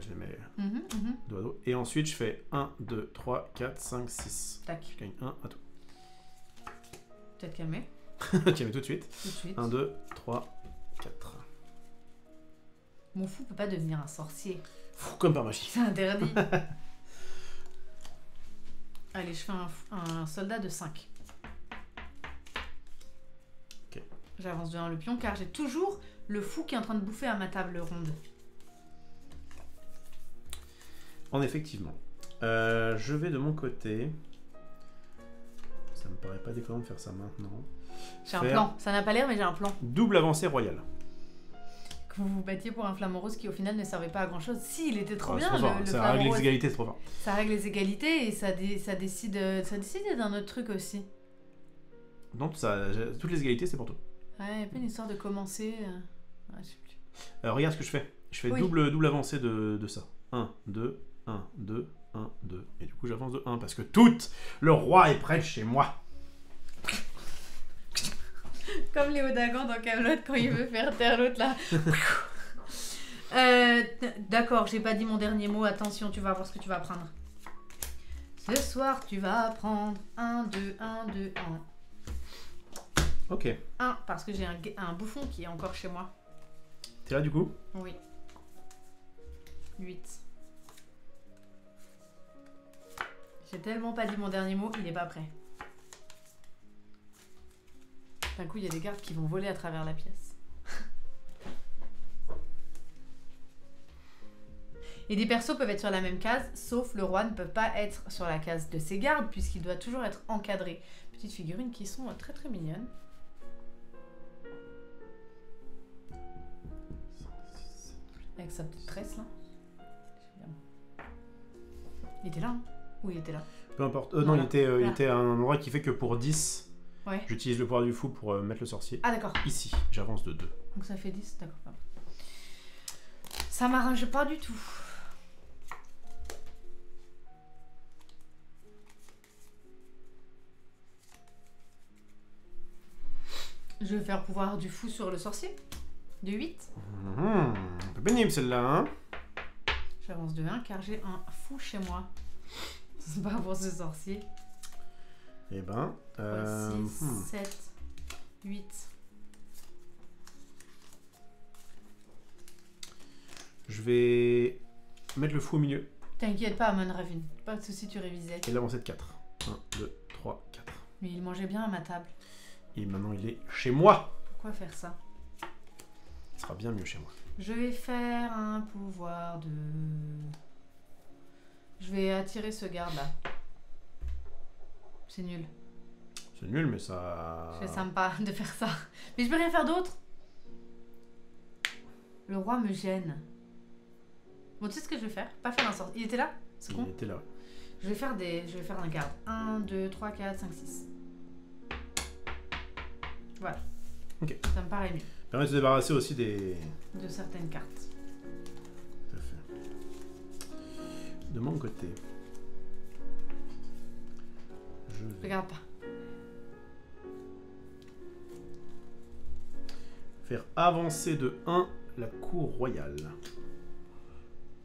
dos à dos. Et ensuite, je fais 1, 2, 3, 4, 5, 6. Tac. Je gagne 1 à tout. Peut-être calmer. Ok, mais tout de suite. Tout de suite. 1, 2, 3, 4. Mon fou peut pas devenir un sorcier. Comme par magie. C'est interdit. Allez, je fais un soldat de 5. Ok. J'avance devant le pion car j'ai toujours le fou qui est en train de bouffer à ma table ronde. Effectivement. Je vais de mon côté. Ça me paraît pas déconnant de faire ça maintenant. J'ai un plan. Ça n'a pas l'air, mais j'ai un plan. Double avancée royale. Que vous vous battiez pour un flamant rose qui au final ne servait pas à grand chose. Si, il était trop bien. Ça règle les égalités, c'est trop fort. Ça règle les égalités et ça décide d'un autre truc aussi. Donc, toutes les égalités, c'est pour toi. Ouais, il y a pas une histoire de commencer. Ouais, je sais plus. Regarde ce que je fais. Je fais double avancée de ça. 1, 2, 1, 2, 1, 2. Et du coup, j'avance de 1 parce que le roi est près de chez moi. Comme Léo Dagan dans Kaamelott quand il veut faire taire l'autre là. D'accord, j'ai pas dit mon dernier mot. Attention, tu vas voir ce que tu vas prendre. Ce soir, tu vas prendre 1, 2, 1, 2, 1. Ok. 1, parce que j'ai un bouffon qui est encore chez moi. T'es là du coup? Oui. 8. J'ai tellement pas dit mon dernier mot, il est pas prêt. D'un coup, il y a des gardes qui vont voler à travers la pièce. Et des persos peuvent être sur la même case, sauf le roi ne peut pas être sur la case de ses gardes, puisqu'il doit toujours être encadré. Petites figurines qui sont très très mignonnes. Avec sa petite tresse là. Il était là, hein? Ou il était là? Peu importe. Voilà. Non, il était à un endroit qui fait que pour 10, ouais. J'utilise le pouvoir du fou pour mettre le sorcier. Ah d'accord. Ici, j'avance de 2. Donc ça fait 10, d'accord. Ça m'arrange pas du tout. Je vais faire pouvoir du fou sur le sorcier. De 8. Un peu pénible celle-là, hein? J'avance de 1 car j'ai un fou chez moi. C'est pas pour ce sorcier. Eh ben... 6, 7, 8. Je vais mettre le fou au milieu. T'inquiète pas, Amon Ravine. Pas de soucis, tu révisais. Et l'avancer de 4. 1, 2, 3, 4. Mais il mangeait bien à ma table. Et maintenant il est chez moi. Pourquoi faire ça? Il sera bien mieux chez moi. Je vais faire un pouvoir de... Je vais attirer ce garde-là. C'est nul. C'est nul, mais ça... C'est sympa de faire ça. Mais je peux rien faire d'autre. Le roi me gêne. Bon, tu sais ce que je vais faire? Pas faire un sort. Il était là? C'est con. Il était là. Je vais faire un garde. 1, 2, 3, 4, 5, 6. Voilà. Ok. Ça me paraît mieux. Permet de se débarrasser aussi des... De certaines cartes. Tout à fait. De mon côté... Je vais Regarde pas. faire avancer de 1 la cour royale.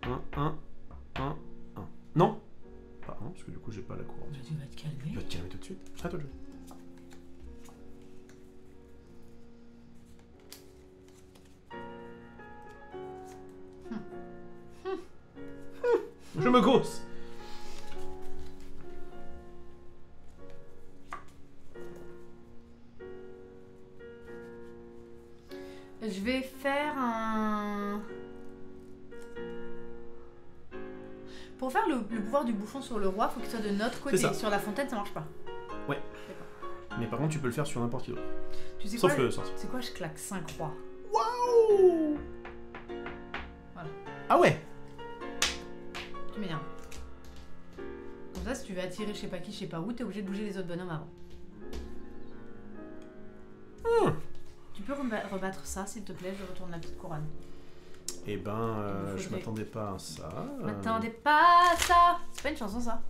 1, 1, 1, 1. Non! Pas 1, parce que du coup j'ai pas la cour. Tu vas te calmer. Je vais te calmer tout de suite. À toi de jouer. Je me grosse. Je vais faire un... Pour faire le pouvoir du bouffon sur le roi, faut qu'il soit de notre côté. Sur la fontaine, ça marche pas. Ouais. Mais par contre, tu peux le faire sur n'importe qui d'autre. Tu sais Sauf quoi, le sorcier. C'est quoi, je claque 5 rois. Waouh! Voilà. Ah ouais! Tu m'énerves. Comme ça, si tu veux attirer je sais pas qui, je sais pas où, t'es obligé de bouger les autres bonhommes avant. Tu peux rebattre ça, s'il te plaît, je retourne la petite couronne. Eh ben, je m'attendais pas à ça. Je m'attendais pas à ça. C'est pas une chanson, ça?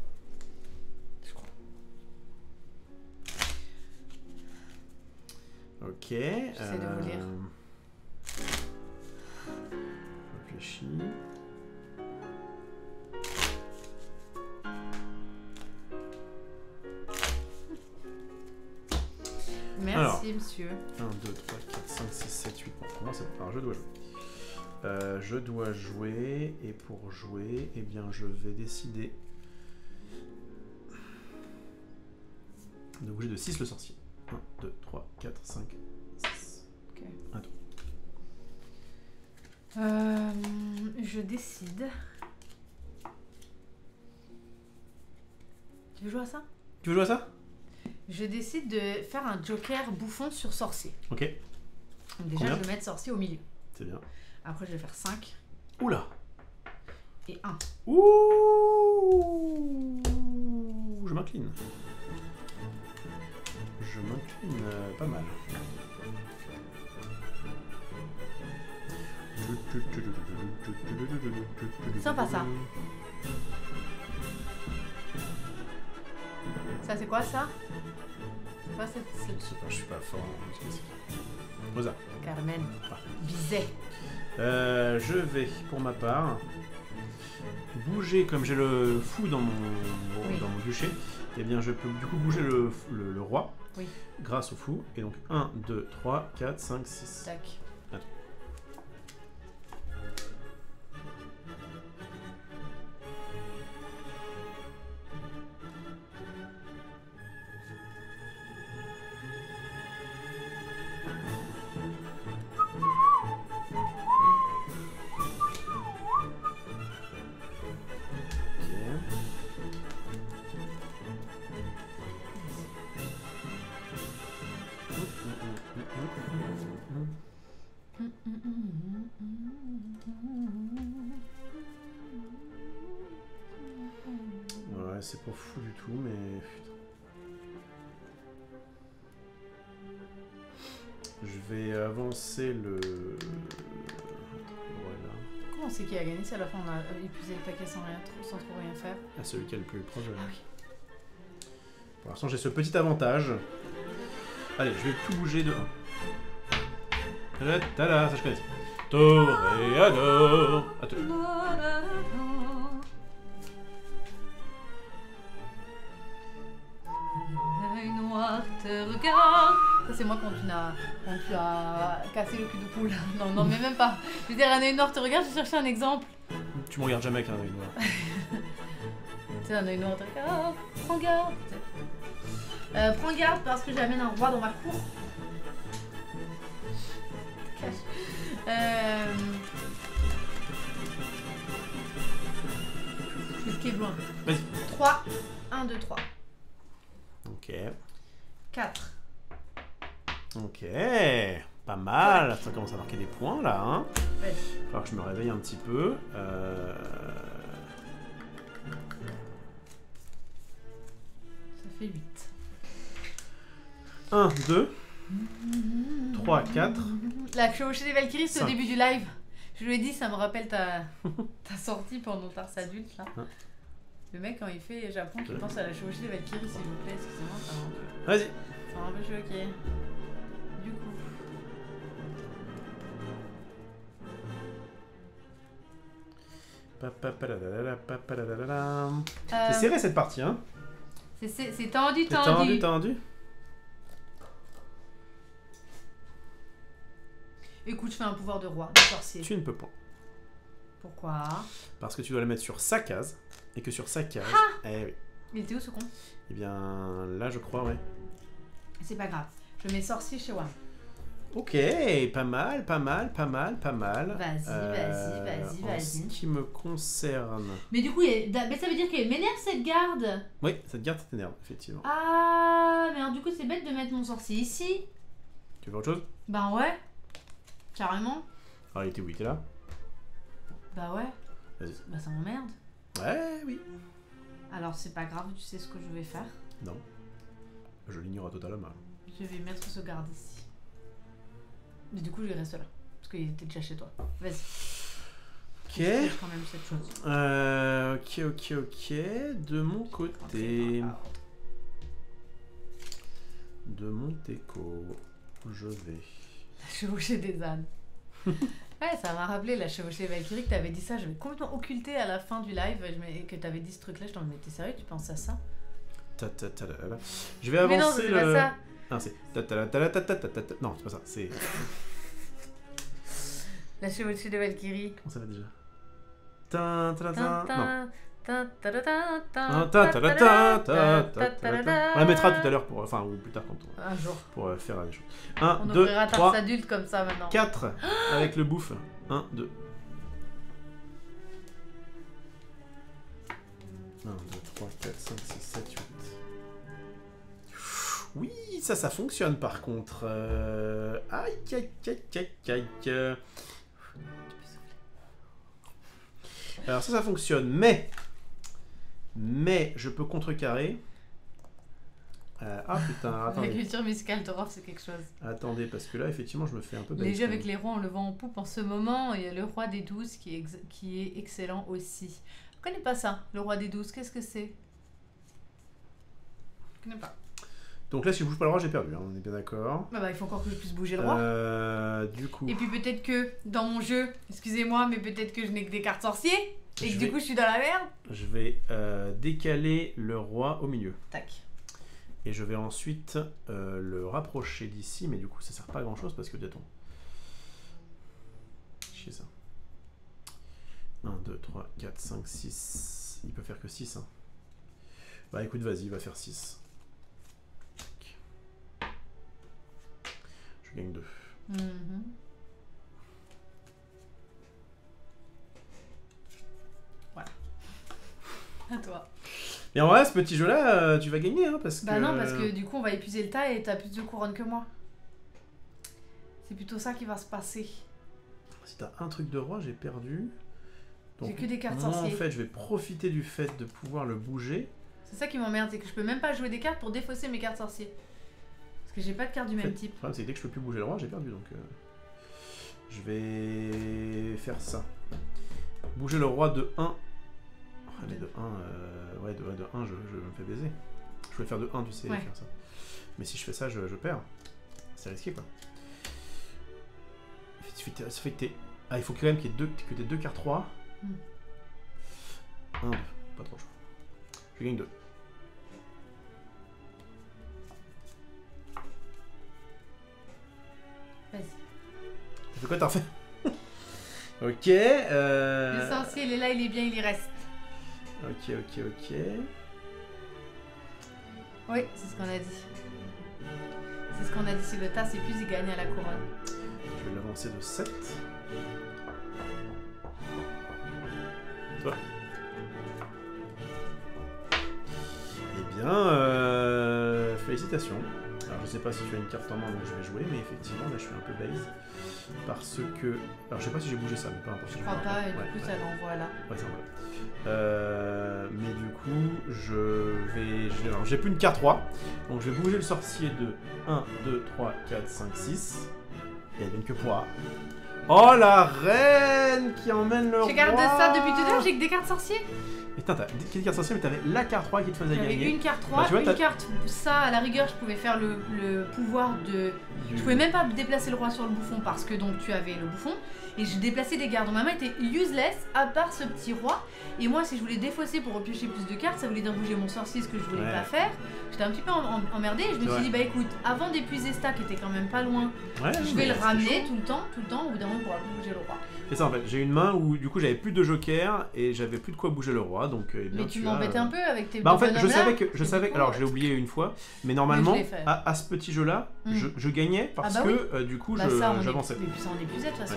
Je crois. Ok. J'essaie de vous lire. Réfléchis. Merci, alors, monsieur. 1, 2, 3, 4, 5, 6, 7, 8. Bon, pour moi, c'est bon. Alors, je dois jouer. Je dois jouer, et pour jouer, eh bien, je vais décider de bouger de 6 le sorcier. 1, 2, 3, 4, 5, 6. Ok. Attends. Je décide. Tu veux jouer à ça? Tu veux jouer à ça? Je décide de faire un joker bouffon sur sorcier. Ok. Donc déjà, je vais mettre sorcier au milieu. C'est bien. Après, je vais faire 5. Oula! Et 1. Ouh! Je m'incline. Je m'incline pas mal. Sympa ça. Ça c'est quoi ça? C'est quoi cette... Je sais pas, je suis pas fort. Rosa. Carmen. Bizet. Je vais, pour ma part, bouger comme j'ai le fou dans mon bûcher. Et bien je peux du coup bouger le roi grâce au fou. Et donc 1, 2, 3, 4, 5, 6. Tac. Attends. Ouais, c'est pas fou du tout, mais... Je vais avancer le... Voilà. Comment c'est qui a gagné si à la fin on a épuisé le paquet sans trop rien faire? Ah, celui qui a le plus proche. Ah oui. Pour l'instant, j'ai ce petit avantage. Allez, je vais tout bouger de 1. Tada, ça je connais. Toréador. L'œil noir te regarde. Ça c'est moi quand tu as cassé le cul de poule. Non, mais même pas. Je veux dire, un œil noir te regarde, je cherchais un exemple. Tu me regardes jamais avec un œil noir. C'est un œil noir te regarde. Prends garde. Prends garde parce que j'amène un roi dans ma cour. Je escape loin. Vas-y. 3. 1, 2, 3. Ok. 4. Ok. Pas mal. Ça commence à marquer des points là. Hein. Ouais. Il va falloir que je me réveille un petit peu. Ça fait 8. 1, 2, 3, 4. La chevauchée des Valkyries, c'est au 5. début du live. Je lui ai dit, ça me rappelle ta sortie pendant Tars Adulte là. Hein. Le mec, quand il fait Japon, qui pense à la chevauchée des Valkyries, s'il vous plaît, excusez-moi, ça m'a un peu... Vas-y. Ça m'a un peu choqué. Du coup... C'est serré cette partie, hein. C'est tendu, C'est tendu, tendu. Écoute, je fais un pouvoir de roi, de sorcier. Tu ne peux pas. Pourquoi? Parce que tu dois le mettre sur sa case. Et que sur sa case... Eh oui. Il était où ce con? Eh bien, là je crois, ouais. C'est pas grave. Je mets sorcier chez WAM. Ok, pas mal, pas mal, pas mal, pas mal. Vas-y. En ce qui me concerne... Mais du coup, mais ça veut dire qu'elle m'énerve cette garde. Oui, cette garde t'énerve, effectivement. Ah, mais alors du coup, c'est bête de mettre mon sorcier ici. Tu veux autre chose? Bah ouais. Carrément. Ah, il était où? Il était là? Bah ouais. Vas-y. Bah ça m'emmerde. Ouais, oui. Alors c'est pas grave, tu sais ce que je vais faire. Non. Je l'ignore totalement. Je vais mettre ce garde ici. Mais du coup, je reste là. Parce qu'il était déjà chez toi. Vas-y. Ok. Quand même cette chose. Ok. De mon côté... De mon teco, je vais... La chevauchée des ânes. Ouais, ça m'a rappelé la chevauchée Valkyrie que t'avais dit ça. Je vais complètement occulter à la fin du live et que t'avais dit ce truc-là. Je t'en mais t'es sérieux, tu penses à ça? Je vais avancer. Mais non, c'est pas ça. Non, c'est... Non, c'est pas ça. C'est... La chevauchée de Valkyrie. Comment ça va déjà? Non. On la mettra tout à l'heure pour... Enfin, ou plus tard quand on... Un jour. Pour faire des choses. 1, On 2, ouvrira 3, adulte comme ça maintenant. 4 avec le bouffe. 1, 2. 1, 2, 3, 4, 5, 6, 7, 8. Oui, ça fonctionne par contre. Aïe. Alors ça fonctionne, mais je peux contrecarrer. Ah putain, attendez. La culture musicale de c'est quelque chose. Attendez, parce que là, effectivement, je me fais un peu... Les jeux avec les rois, on le vend en poupe en ce moment. Il y a le roi des 12 qui est excellent aussi. Je connais pas ça, le roi des 12. Qu'est-ce que c'est? Je connais pas. Donc là, si je bouge pas le roi, j'ai perdu, hein, on est bien d'accord. Bah, il faut encore que je puisse bouger le roi. Du coup... Et puis peut-être que dans mon jeu, excusez-moi, mais peut-être que je n'ai que des cartes sorciers. Et que du coup, je suis dans la merde. Je vais décaler le roi au milieu. Tac. Et je vais ensuite le rapprocher d'ici, mais du coup ça sert pas à grand chose parce que dit-on. Chier ça. 1, 2, 3, 4, 5, 6. Il peut faire que 6. Hein. Bah écoute, vas-y, il va faire 6. Je gagne 2. Voilà. À toi. Mais en vrai, ce petit jeu-là, tu vas gagner, hein, parce que... Bah non, parce que du coup, on va épuiser le tas et t'as plus de couronne que moi. C'est plutôt ça qui va se passer. Si t'as un truc de roi, j'ai perdu. J'ai que des cartes moi, sorciers. En fait, je vais profiter du fait de pouvoir le bouger. C'est ça qui m'emmerde, c'est que je peux même pas jouer des cartes pour défausser mes cartes sorciers. Parce que j'ai pas de cartes du même type. Le problème, c'est que dès que je peux plus bouger le roi, j'ai perdu, donc... Je vais faire ça. Bouger le roi de 1. Allez, de 1, ouais, de 1, je me fais baiser. Je voulais faire de 1, tu sais, faire ça. Mais si je fais ça, je perds. C'est risqué, quoi. Ça fait que t'es... Ah, il faut quand même qu'il y ait que t'aies 2 cartes 3. 1, 2, pas trop chaud. Je gagne 2. Vas-y. Ça fait quoi, t'as refait? Ok. Le sorcier, il est là, il est bien, il y reste. Ok. Oui, c'est ce qu'on a dit. C'est ce qu'on a dit. Si le tas s'épuise, il gagne à la couronne. Je vais l'avancer de 7. Toi. Eh bien, félicitations. Alors, je sais pas si tu as une carte en main, donc je vais jouer, mais effectivement, là, je suis un peu base. Parce que... Alors, je sais pas si j'ai bougé ça, mais peu importe. Je crois pas, et du coup, ça l'envoie là. Ouais, ça va. Mais du coup, je vais... Alors, j'ai plus une carte 3. Donc, je vais bouger le sorcier de 1, 2, 3, 4, 5, 6. Et elle vient que pour A. Oh, la reine qui emmène le roi. Je garde ça depuis tout à l'heure, j'ai que des cartes sorciers. Et putain, t'as des cartes sorcières, mais t'avais la carte 3 qui te faisait gagner. J'avais une carte 3, bah, une carte... Ça, à la rigueur, je pouvais faire le pouvoir de... Je pouvais même pas déplacer le roi sur le bouffon parce que donc tu avais le bouffon. Et je déplaçais des gardes. Donc ma main était useless à part ce petit roi. Et moi, si je voulais défausser pour repiocher plus de cartes, ça voulait dire bouger mon sorcier, ce que je voulais pas faire. J'étais un petit peu emmerdée et je me suis dit, bah écoute, avant d'épuiser Stack, qui était quand même pas loin, je vais le ramener tout le temps. Au bout d'un on pourra plus bouger le roi. C'est ça en fait, j'ai une main où du coup j'avais plus de joker et j'avais plus de quoi bouger le roi, donc mais tu m'embêtais un peu avec tes en fait, je savais alors je l'ai oublié une fois, mais normalement à ce petit jeu là, je gagnais parce que du coup j'avançais. Et puis ça on épuisait de toute façon.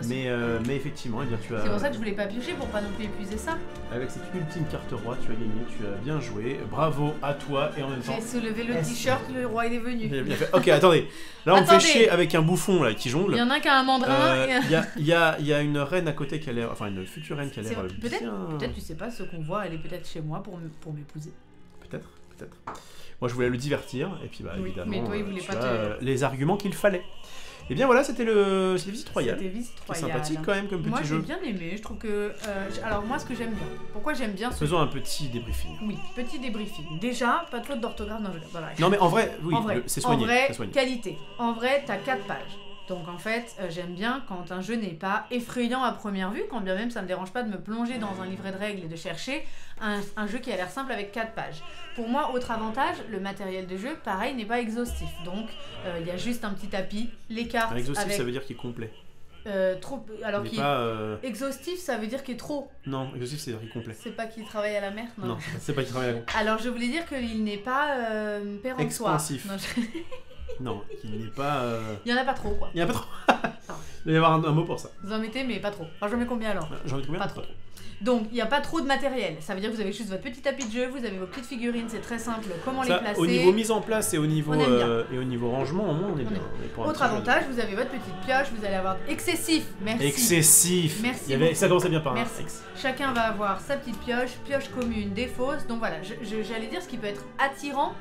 Mais effectivement, eh bien tu as... C'est pour ça que je voulais pas piocher pour pas non plus épuiser ça. Avec cette ultime carte roi, tu as gagné, tu as bien joué, bravo à toi et en même temps... J'ai soulevé le t-shirt, le roi il est venu. Bien fait. Ok, attendez, là on me fait chier avec un bouffon là qui jongle. Il y en a un qui a un mandrin. Il y a une reine à côté qui a l'air, enfin une future reine qui a l'air peut-être tu sais pas ce qu'on voit, elle est peut-être chez moi pour m'épouser. Peut-être. Moi je voulais le divertir et puis évidemment mais toi, il voulait pas les arguments qu'il fallait. Et bien voilà, c'était Visite Royale. C'était Visite Royale. C'est sympathique quand même comme petit jeu. Moi j'ai bien aimé, je trouve que... alors moi ce que j'aime bien, pourquoi j'aime bien... Faisons un petit débriefing. Oui, petit débriefing. Déjà, pas de faute d'orthographe dans le jeu. Voilà. Non mais en vrai, oui, c'est soigné. En vrai, qualité. En vrai, t'as 4 pages. Donc en fait, j'aime bien quand un jeu n'est pas effrayant à première vue, quand bien même ça me dérange pas de me plonger dans un livret de règles et de chercher un jeu qui a l'air simple avec 4 pages. Pour moi, autre avantage, le matériel de jeu, pareil, n'est pas exhaustif. Donc il y a juste un petit tapis, les cartes... Exhaustif, ça veut dire qu'il est complet. Trop... Alors qu'il exhaustif, ça veut dire qu'il est trop. Non, exhaustif, c'est dire qu'il est complet. C'est pas qu'il travaille à la mer. Non, c'est pas qu'il travaille à la mer. Alors je voulais dire qu'il n'est pas péremptoire. Expansif. Non, il n'est pas... Il y en a pas trop, quoi. Il y en a pas trop. Il doit y avoir un mot pour ça. Vous en mettez, mais pas trop. Alors, j'en mets combien alors? J'en mets combien? Pas trop. Donc, il n'y a pas trop de matériel. Ça veut dire que vous avez juste votre petit tapis de jeu, vous avez vos petites figurines, c'est très simple. Comment les placer? Au niveau mise en place et au niveau rangement, au moins, on est bien. Autre avantage, vous avez votre petite pioche, vous allez avoir... Excessif, merci. Excessif. Merci. Ça commençait bien par là. Merci. Chacun va avoir sa petite pioche commune, des fausses. Donc voilà, j'allais dire ce qui peut être attirant,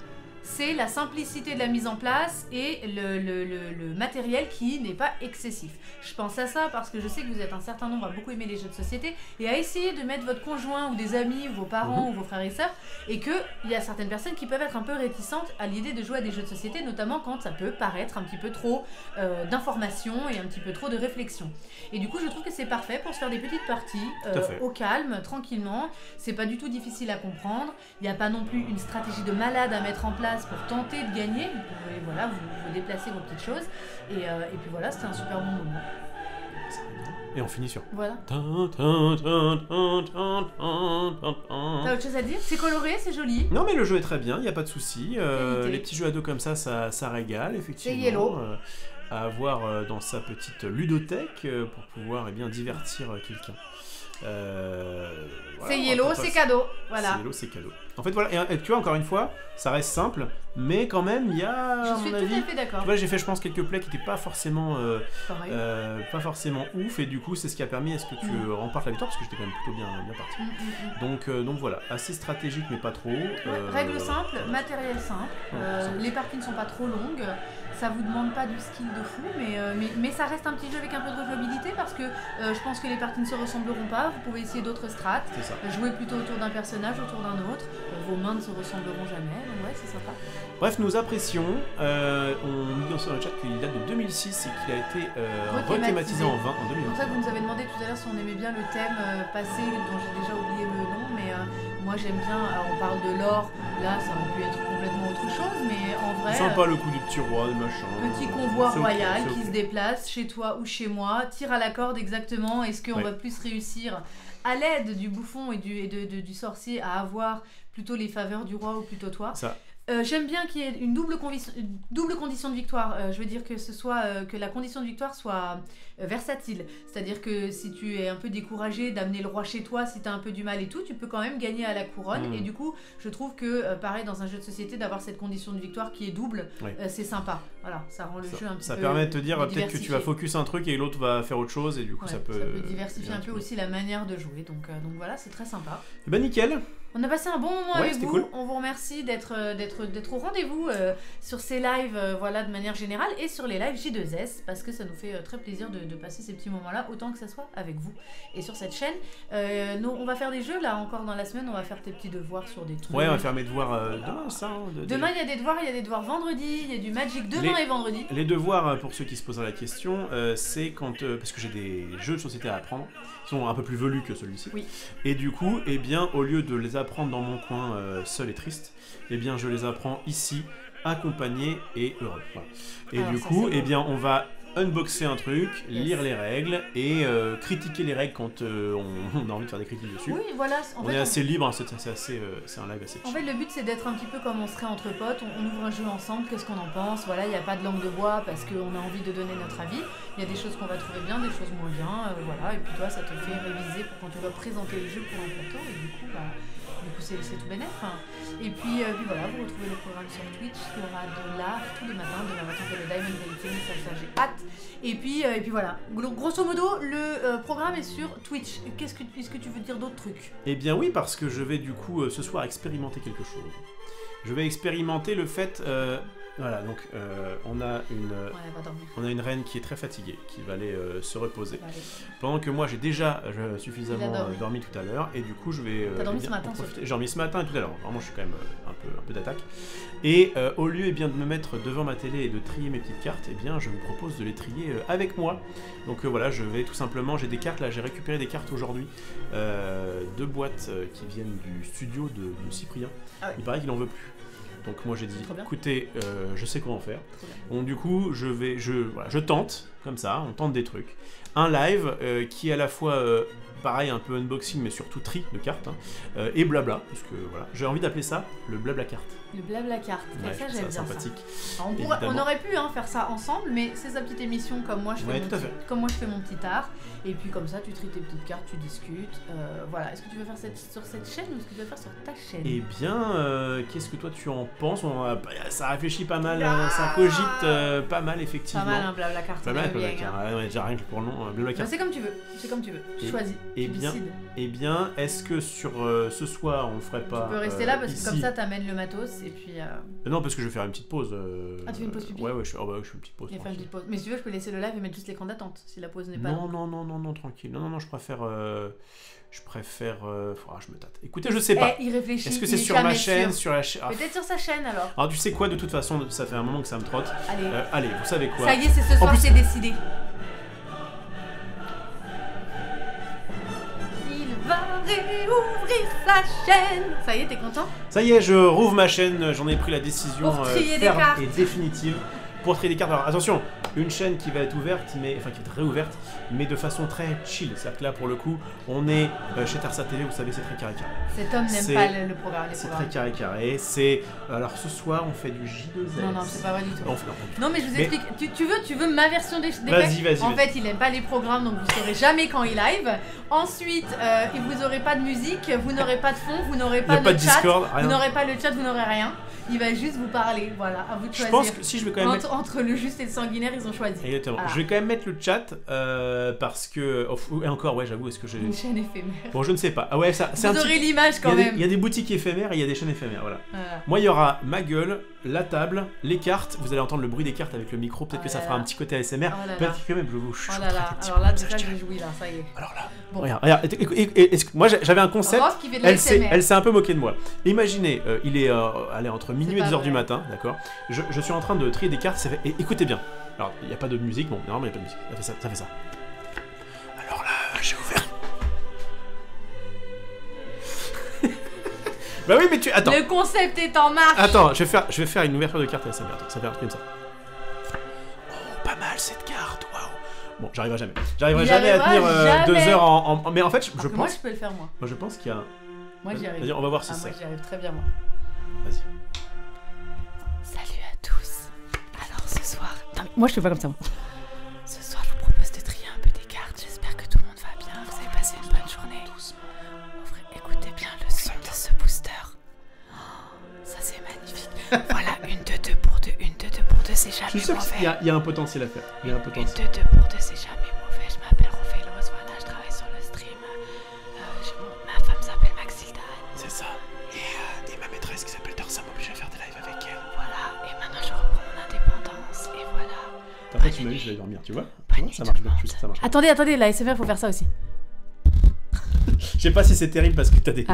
c'est la simplicité de la mise en place et le matériel qui n'est pas excessif. Je pense à ça parce que je sais que vous êtes un certain nombre à beaucoup aimer les jeux de société et à essayer de mettre votre conjoint ou des amis ou vos parents ou vos frères et sœurs, et qu'il y a certaines personnes qui peuvent être un peu réticentes à l'idée de jouer à des jeux de société, notamment quand ça peut paraître un petit peu trop d'informations et un petit peu trop de réflexion. Et du coup, je trouve que c'est parfait pour se faire des petites parties au calme, tranquillement. C'est pas du tout difficile à comprendre. Il n'y a pas non plus une stratégie de malade à mettre en place pour tenter de gagner. Vous pouvez vous déplacer vos petites choses et puis voilà, c'était un super bon moment. Et on finit sur... Voilà. T'as autre chose à dire? C'est coloré, c'est joli. Non mais le jeu est très bien, il n'y a pas de souci. Les petits jeux à deux comme ça régale effectivement. C'est Yellow. À avoir dans sa petite ludothèque pour pouvoir divertir quelqu'un. C'est Yellow, c'est cadeau. Voilà. C'est Yellow, c'est cadeau. En fait, voilà. Et tu vois, encore une fois, ça reste simple, mais quand même, il y a. Je suis tout à fait d'accord. Tu vois, j'ai fait, je pense, quelques plays qui n'étaient pas forcément ouf, et du coup, c'est ce qui a permis à ce que tu remportes la victoire, parce que j'étais quand même plutôt bien parti. Donc voilà, assez stratégique, mais pas trop. Règles simples, matériel simple. Les parties ne sont pas trop longues. Ça vous demande pas du skill de fou, mais ça reste un petit jeu avec un peu de rejouabilité parce que je pense que les parties ne se ressembleront pas. Vous pouvez essayer d'autres strates, jouer plutôt autour d'un personnage, autour d'un autre. Vos mains ne se ressembleront jamais, donc ouais, c'est sympa. Bref, nous apprécions. On nous dit sur le chat qu'il date de 2006 et qu'il a été rethématisé en 20 en 2020. C'est pour ça que vous nous avez demandé tout à l'heure si on aimait bien le thème passé, dont j'ai déjà oublié le nom, mais moi j'aime bien. Alors on parle de l'or, là ça aurait pu être complètement autre chose, mais en vrai. Sympa le coup du petit roi, de machin. Petit convoi royal qui se déplace chez toi ou chez moi, tire à la corde exactement. Est-ce qu'on va plus réussir à l'aide du bouffon et du sorcier à avoir plutôt les faveurs du roi ou plutôt toi? J'aime bien qu'il y ait une double condition de victoire. Je veux dire que la condition de victoire soit versatile. C'est-à-dire que si tu es un peu découragé d'amener le roi chez toi, si tu as un peu du mal et tout, tu peux quand même gagner à la couronne. Et du coup, je trouve que, pareil, dans un jeu de société, d'avoir cette condition de victoire qui est double, c'est sympa. Voilà, ça rend le jeu un petit peu... Ça permet de te dire peut-être que tu vas focus un truc et l'autre va faire autre chose et du coup ça peut diversifier un peu aussi la manière de jouer. Donc voilà, c'est très sympa. Et bah nickel. On a passé un bon moment avec vous. Cool. On vous remercie d'être au rendez-vous sur ces lives de manière générale et sur les lives J2S parce que ça nous fait très plaisir de passer ces petits moments-là autant que ça soit avec vous. Et sur cette chaîne, on va faire des jeux là encore dans la semaine. On va faire tes petits devoirs sur des trucs. Ouais, on va faire mes devoirs demain, ça. Demain, il y a des devoirs vendredi. Il y a du Magic demain et vendredi. Les devoirs, pour ceux qui se poseraient la question, c'est quand parce que j'ai des jeux de société à apprendre. Qui sont un peu plus velus que celui-ci. Oui. Et du coup, au lieu de les apprendre dans mon coin seul et triste, je les apprends ici, accompagné et heureux. Voilà. Et du coup, on va unboxer un truc, lire les règles et critiquer les règles quand on a envie de faire des critiques dessus. Oui, voilà. On est assez libre, hein, c'est un live assez chill. En fait, le but c'est d'être un petit peu comme on serait entre potes, on ouvre un jeu ensemble, qu'est-ce qu'on en pense, voilà, il n'y a pas de langue de bois parce qu'on a envie de donner notre avis, il y a des choses qu'on va trouver bien, des choses moins bien, voilà, et puis toi ça te fait réviser pour quand tu dois présenter le jeu pour un plateau, et du coup, c'est tout bénef. Hein. Et puis voilà, vous retrouvez le programme sur Twitch, il y aura de l'art tous les matins, demain matin c'est le Diamond Rating, ça j'ai hâte. Et puis voilà, grosso modo, le programme est sur Twitch. Est-ce que tu veux dire d'autres trucs? Eh bien oui, parce que je vais du coup ce soir expérimenter quelque chose. Je vais expérimenter le fait... voilà, donc on a une reine qui est très fatiguée, qui va aller se reposer. Pendant que moi j'ai déjà suffisamment dormi tout à l'heure, et du coup je vais... T'as dormi ce matin? J'ai dormi ce matin et tout à l'heure, vraiment je suis quand même un peu d'attaque. Et au lieu de me mettre devant ma télé et de trier mes petites cartes, eh bien je vous propose de les trier avec moi. Donc voilà, je vais tout simplement, j'ai des cartes là, j'ai récupéré des cartes aujourd'hui, 2 boîtes qui viennent du studio de Cyprien. Ah ouais. Il paraît qu'il en veut plus. Donc moi j'ai dit, écoutez, je sais quoi en faire. Donc du coup, je tente, comme ça, on tente des trucs. Un live qui est à la fois, pareil, un peu unboxing, mais surtout tri de cartes, hein, et blabla, parce que voilà, j'ai envie d'appeler ça le blabla carte. Le blabla carte, ouais, ça j'aime bien sympathique. Ça. On aurait pu faire ça ensemble, mais c'est sa petite émission comme moi je fais mon petit art, et puis comme ça tu tries tes petites cartes, tu discutes, voilà. Est-ce que tu veux faire sur cette chaîne ou est-ce que tu veux faire sur ta chaîne? Eh bien, qu'est-ce que toi tu en penses? Ça réfléchit pas mal, ça cogite pas mal effectivement. Pas mal un blabla carte. Pas mal, ouais, déjà rien que pour le nom, blabla carte. C'est comme tu veux, tu choisis, tu décides. Eh bien, est-ce que sur ce soir on le ferait pas? Tu peux rester là parce que comme ça t'amènes le matos. Et puis, non, parce que je vais faire une petite pause. Ah, tu fais une pause pipi? Ouais, je fais une petite pause. Une petite pause. Mais si tu veux, je peux laisser le live et mettre juste l'écran d'attente si la pause n'est pas. Non, tranquille. Non, je préfère. Je me tâte. Écoutez, je sais pas. Il réfléchit. Est-ce que c'est sur ma chaîne, sur la chaîne? Peut-être sur sa chaîne alors. Alors, tu sais quoi, de toute façon, ça fait un moment que ça me trotte. Allez, vous savez quoi? Ça y est, c'est ce soir, c'est décidé. Réouvrir sa chaîne. Ça y est, t'es content? Ça y est, je rouvre ma chaîne, j'en ai pris la décision ferme et définitive pour trier des cartes. Alors attention, une chaîne qui va être ouverte, qui va être réouverte, mais de façon très chill. C'est-à-dire que là, pour le coup, on est chez Tarsa TV, vous savez, c'est très carré. Cet homme n'aime pas le programme. C'est très carré. C'est alors ce soir, on fait du J2S. Non, c'est pas vrai du tout. Non, mais je vous explique. Tu veux ma version des Vas-y. En fait, il aime pas les programmes, donc vous saurez jamais quand il live. Ensuite, vous aurez pas de musique, vous n'aurez pas de fond, vous n'aurez pas de chat, vous n'aurez pas le chat, vous n'aurez rien. Il va juste vous parler, voilà, à vous de choisir. Je pense que si je vais quand même entre le juste et le sanguinaire, ils ont choisi. Exactement. Voilà. Je vais quand même mettre le chat parce que et encore, ouais, j'avoue, est-ce que j'ai une chaîne éphémère? Bon, je ne sais pas. Ah ouais, ça. Vous aurez l'image quand même. Il y a des boutiques éphémères et il y a des chaînes éphémères, voilà. Moi, il y aura ma gueule, la table, les cartes. Vous allez entendre le bruit des cartes avec le micro. Peut-être que ça fera un petit côté ASMR. Peut-être que même je vous. Alors là, déjà, j'ai joui là, ça y est. Alors là. Bon. Regarde. Moi, j'avais un concept. Elle s'est un peu moquée de moi. Imaginez, il est entre minuit et 2h du matin, d'accord. Je suis en train de trier des cartes. Et écoutez bien. Alors, il n'y a pas de musique. Bon, normalement, il n'y a pas de musique. Ça fait ça. Alors là, j'ai ouvert. Bah oui, mais attends. Le concept est en marche. Attends, je vais faire une ouverture de carte à ça. Ça fait un truc comme ça. Oh, pas mal cette carte. Waouh. Bon, j'arriverai jamais à tenir 2 heures en. Mais en fait, je pense. Moi, je peux le faire moi. Moi, je pense qu'il y a. Moi, j'y arrive. Vas-y, on va voir si moi, j'y arrive très bien moi. Vas-y. Salut à tous. Alors ce soir. Non, mais moi, je fais pas comme ça. Moi. Ce soir, je vous propose de trier un peu des cartes. J'espère que tout le monde va bien. Vous avez passé une bonne journée. Écoutez bien le son de ce booster. Oh, ça c'est magnifique. Voilà, une de deux pour deux, c'est jamais mauvais. Je suis sûr qu'il y a un potentiel à faire. Il y a un potentiel. Une de deux pour deux, c'est jamais mauvais. Je m'appelle Rophélos, voilà, je travaille sur le stream. Ma femme s'appelle Maxilda. C'est ça. Et ma maîtresse qui s'appelle Tarsa m'oblige à faire des lives avec elle. Voilà, et maintenant je reprends mon indépendance. Et voilà. Après, tu m'as dit, je vais dormir, tu vois? Ça marche. Attendez, la SFR, faut faire ça aussi. Je sais pas si c'est terrible parce que t'as des...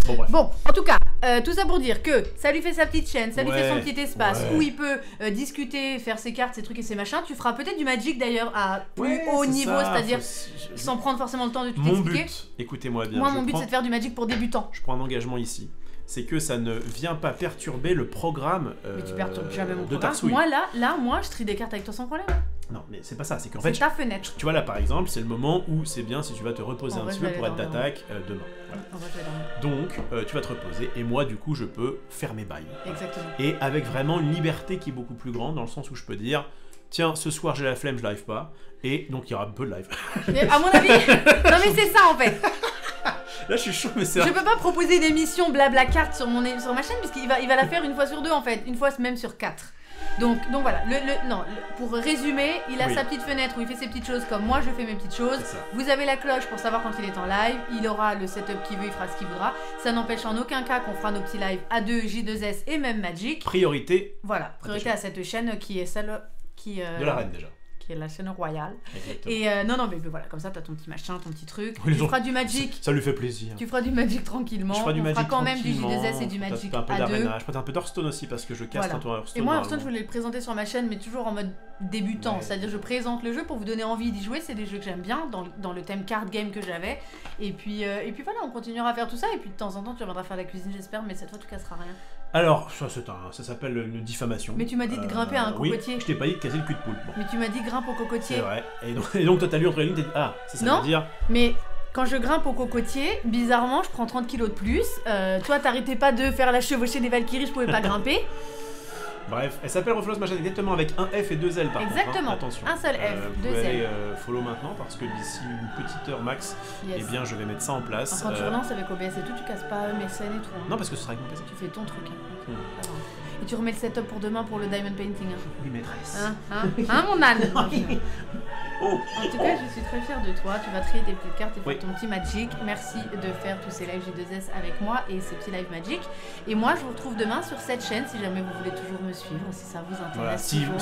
Bon, bref. Bon, en tout cas, tout ça pour dire que ça lui fait sa petite chaîne, ça lui fait son petit espace où il peut discuter, faire ses cartes, ses trucs et ses machins. Tu feras peut-être du Magic d'ailleurs à plus haut niveau, c'est-à-dire sans prendre forcément le temps de tout expliquer. Mon but, écoutez-moi bien. Moi, mon but, c'est de faire du Magic pour débutants. Je prends un engagement ici. C'est que ça ne vient pas perturber le programme mais tu perturbes jamais mon de programme. Tarsouille. Moi, là, je trie des cartes avec toi sans problème. Non, mais c'est pas ça, c'est qu'en fait... C'est ta fenêtre. Tu vois là par exemple, c'est le moment où c'est bien si tu vas te reposer En un vrai, petit je peu vais pour être aller dormir. d'attaque demain. Voilà. En vrai, je vais dormir. Donc tu vas te reposer et moi du coup je peux faire mes bails. Exactement. Et avec vraiment une liberté qui est beaucoup plus grande dans le sens où je peux dire tiens ce soir j'ai la flemme, je live pas. Et donc il y aura peu de live. Mais à mon avis, non mais c'est ça en fait. Là je suis chaud mais c'est Je peux pas proposer une émission blabla carte sur ma chaîne puisqu'il va la faire une fois sur 2 en fait, une fois même sur 4. Donc voilà, pour résumer, il a Oui. sa petite fenêtre où il fait ses petites choses comme moi je fais mes petites choses. C'est ça. Vous avez la cloche pour savoir quand il est en live, il aura le setup qu'il veut, il fera ce qu'il voudra. Ça n'empêche en aucun cas qu'on fera nos petits lives A2, J2S et même Magic. Priorité Voilà, priorité à cette chaîne qui est celle qui... de la reine déjà. Qui est la chaîne royale. Exactement. Et non, mais voilà, comme ça t'as ton petit machin, ton petit truc. Oui, Tu feras du Magic. Ça lui fait plaisir. Tu feras du Magic tranquillement. Je ferai du on Magic fera quand même du tranquillement, J2S et du peut-être Magic un peu A2. d'Arena, je peux un peu d'Hearthstone aussi parce que je casse Voilà. un tour Hearthstone. Et moi, Hearthstone, je normalement. voulais le présenter sur ma chaîne, mais toujours en mode débutant. Ouais. C'est-à-dire, je présente le jeu pour vous donner envie d'y jouer. C'est des jeux que j'aime bien, dans le thème card game que j'avais. Et puis voilà, on continuera à faire tout ça. Et puis de temps en temps, tu reviendras faire la cuisine, j'espère. Mais cette fois, tu casseras rien. Alors, ça s'appelle une diffamation. Mais tu m'as dit de grimper à un cocotier. Oui, je t'ai pas dit de casser le cul de poule. Bon, Mais tu m'as dit grimpe au c'est cocotier. vrai. Et donc toi, t'as lu entre les lignes, t'as dit ah, ça Non. veut dire. Mais quand je grimpe au cocotier, bizarrement, je prends 30 kilos de plus. Toi, t'arrêtais pas de faire la chevauchée des Valkyries, je pouvais pas grimper. Bref, elle s'appelle Reflows ma chaîne exactement avec un F et 2 L par Exactement. contre. Hein. Attention. Un seul F, vous 2 pouvez aller L. follow maintenant parce que d'ici une petite heure max, Yes. eh bien je vais mettre ça en place. Quand tu relances avec OBS et tout, tu casses pas mes scènes et tout. hein. Non, parce que ce sera avec mon PC. Tu fais ton truc. hein. Hmm. Pas grave. Et tu remets le setup pour demain pour le diamond painting. Hein, Oui, maîtresse. hein mon âne. Oh. En tout cas, je suis très fière de toi. Tu vas trier tes petites cartes et faire Oui. ton petit Magic. Merci de faire tous ces lives J2S avec moi et ces petits lives Magic. Et moi, je vous retrouve demain sur cette chaîne si jamais vous voulez toujours me suivre, si ça vous intéresse. Voilà, toujours.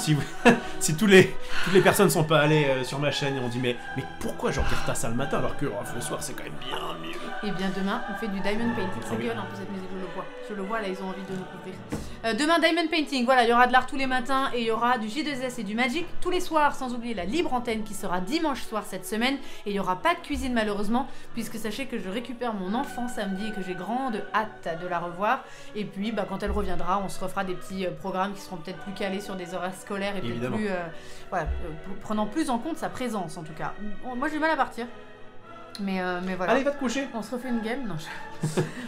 si toutes les personnes sont pas allées sur ma chaîne et ont dit mais pourquoi je regarde ça le matin alors que le soir c'est quand même bien mieux. Et bien demain, on fait du diamond painting. Ça Ah oui. gueule un peu cette musique, je le vois. Je le vois, là, ils ont envie de nous couvrir. Demain, diamond painting. Voilà, il y aura de l'art tous les matins et il y aura du J2S et du Magic tous les soirs, sans oublier la libre antenne qui sera dimanche soir cette semaine. Et il n'y aura pas de cuisine malheureusement, puisque sachez que je récupère mon enfant samedi et que j'ai grande hâte de la revoir. Et puis, quand elle reviendra, on se refera des petits programmes qui seront peut-être plus calés sur des horaires scolaires et peut-être Évidemment. plus, prenant plus en compte sa présence en tout cas. Moi, j'ai du mal à partir. Mais voilà. Allez, va te coucher. On se refait une game. Non,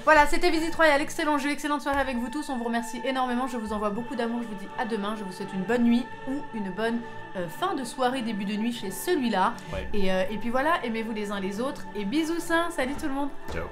Voilà, c'était Visite Royale. Excellent jeu, excellente soirée avec vous tous. On vous remercie énormément. Je vous envoie beaucoup d'amour. Je vous dis à demain. Je vous souhaite une bonne nuit ou une bonne fin de soirée, début de nuit chez celui-là. Ouais. Et puis voilà, aimez-vous les uns les autres. Et bisous, sains. Salut tout le monde. Ciao.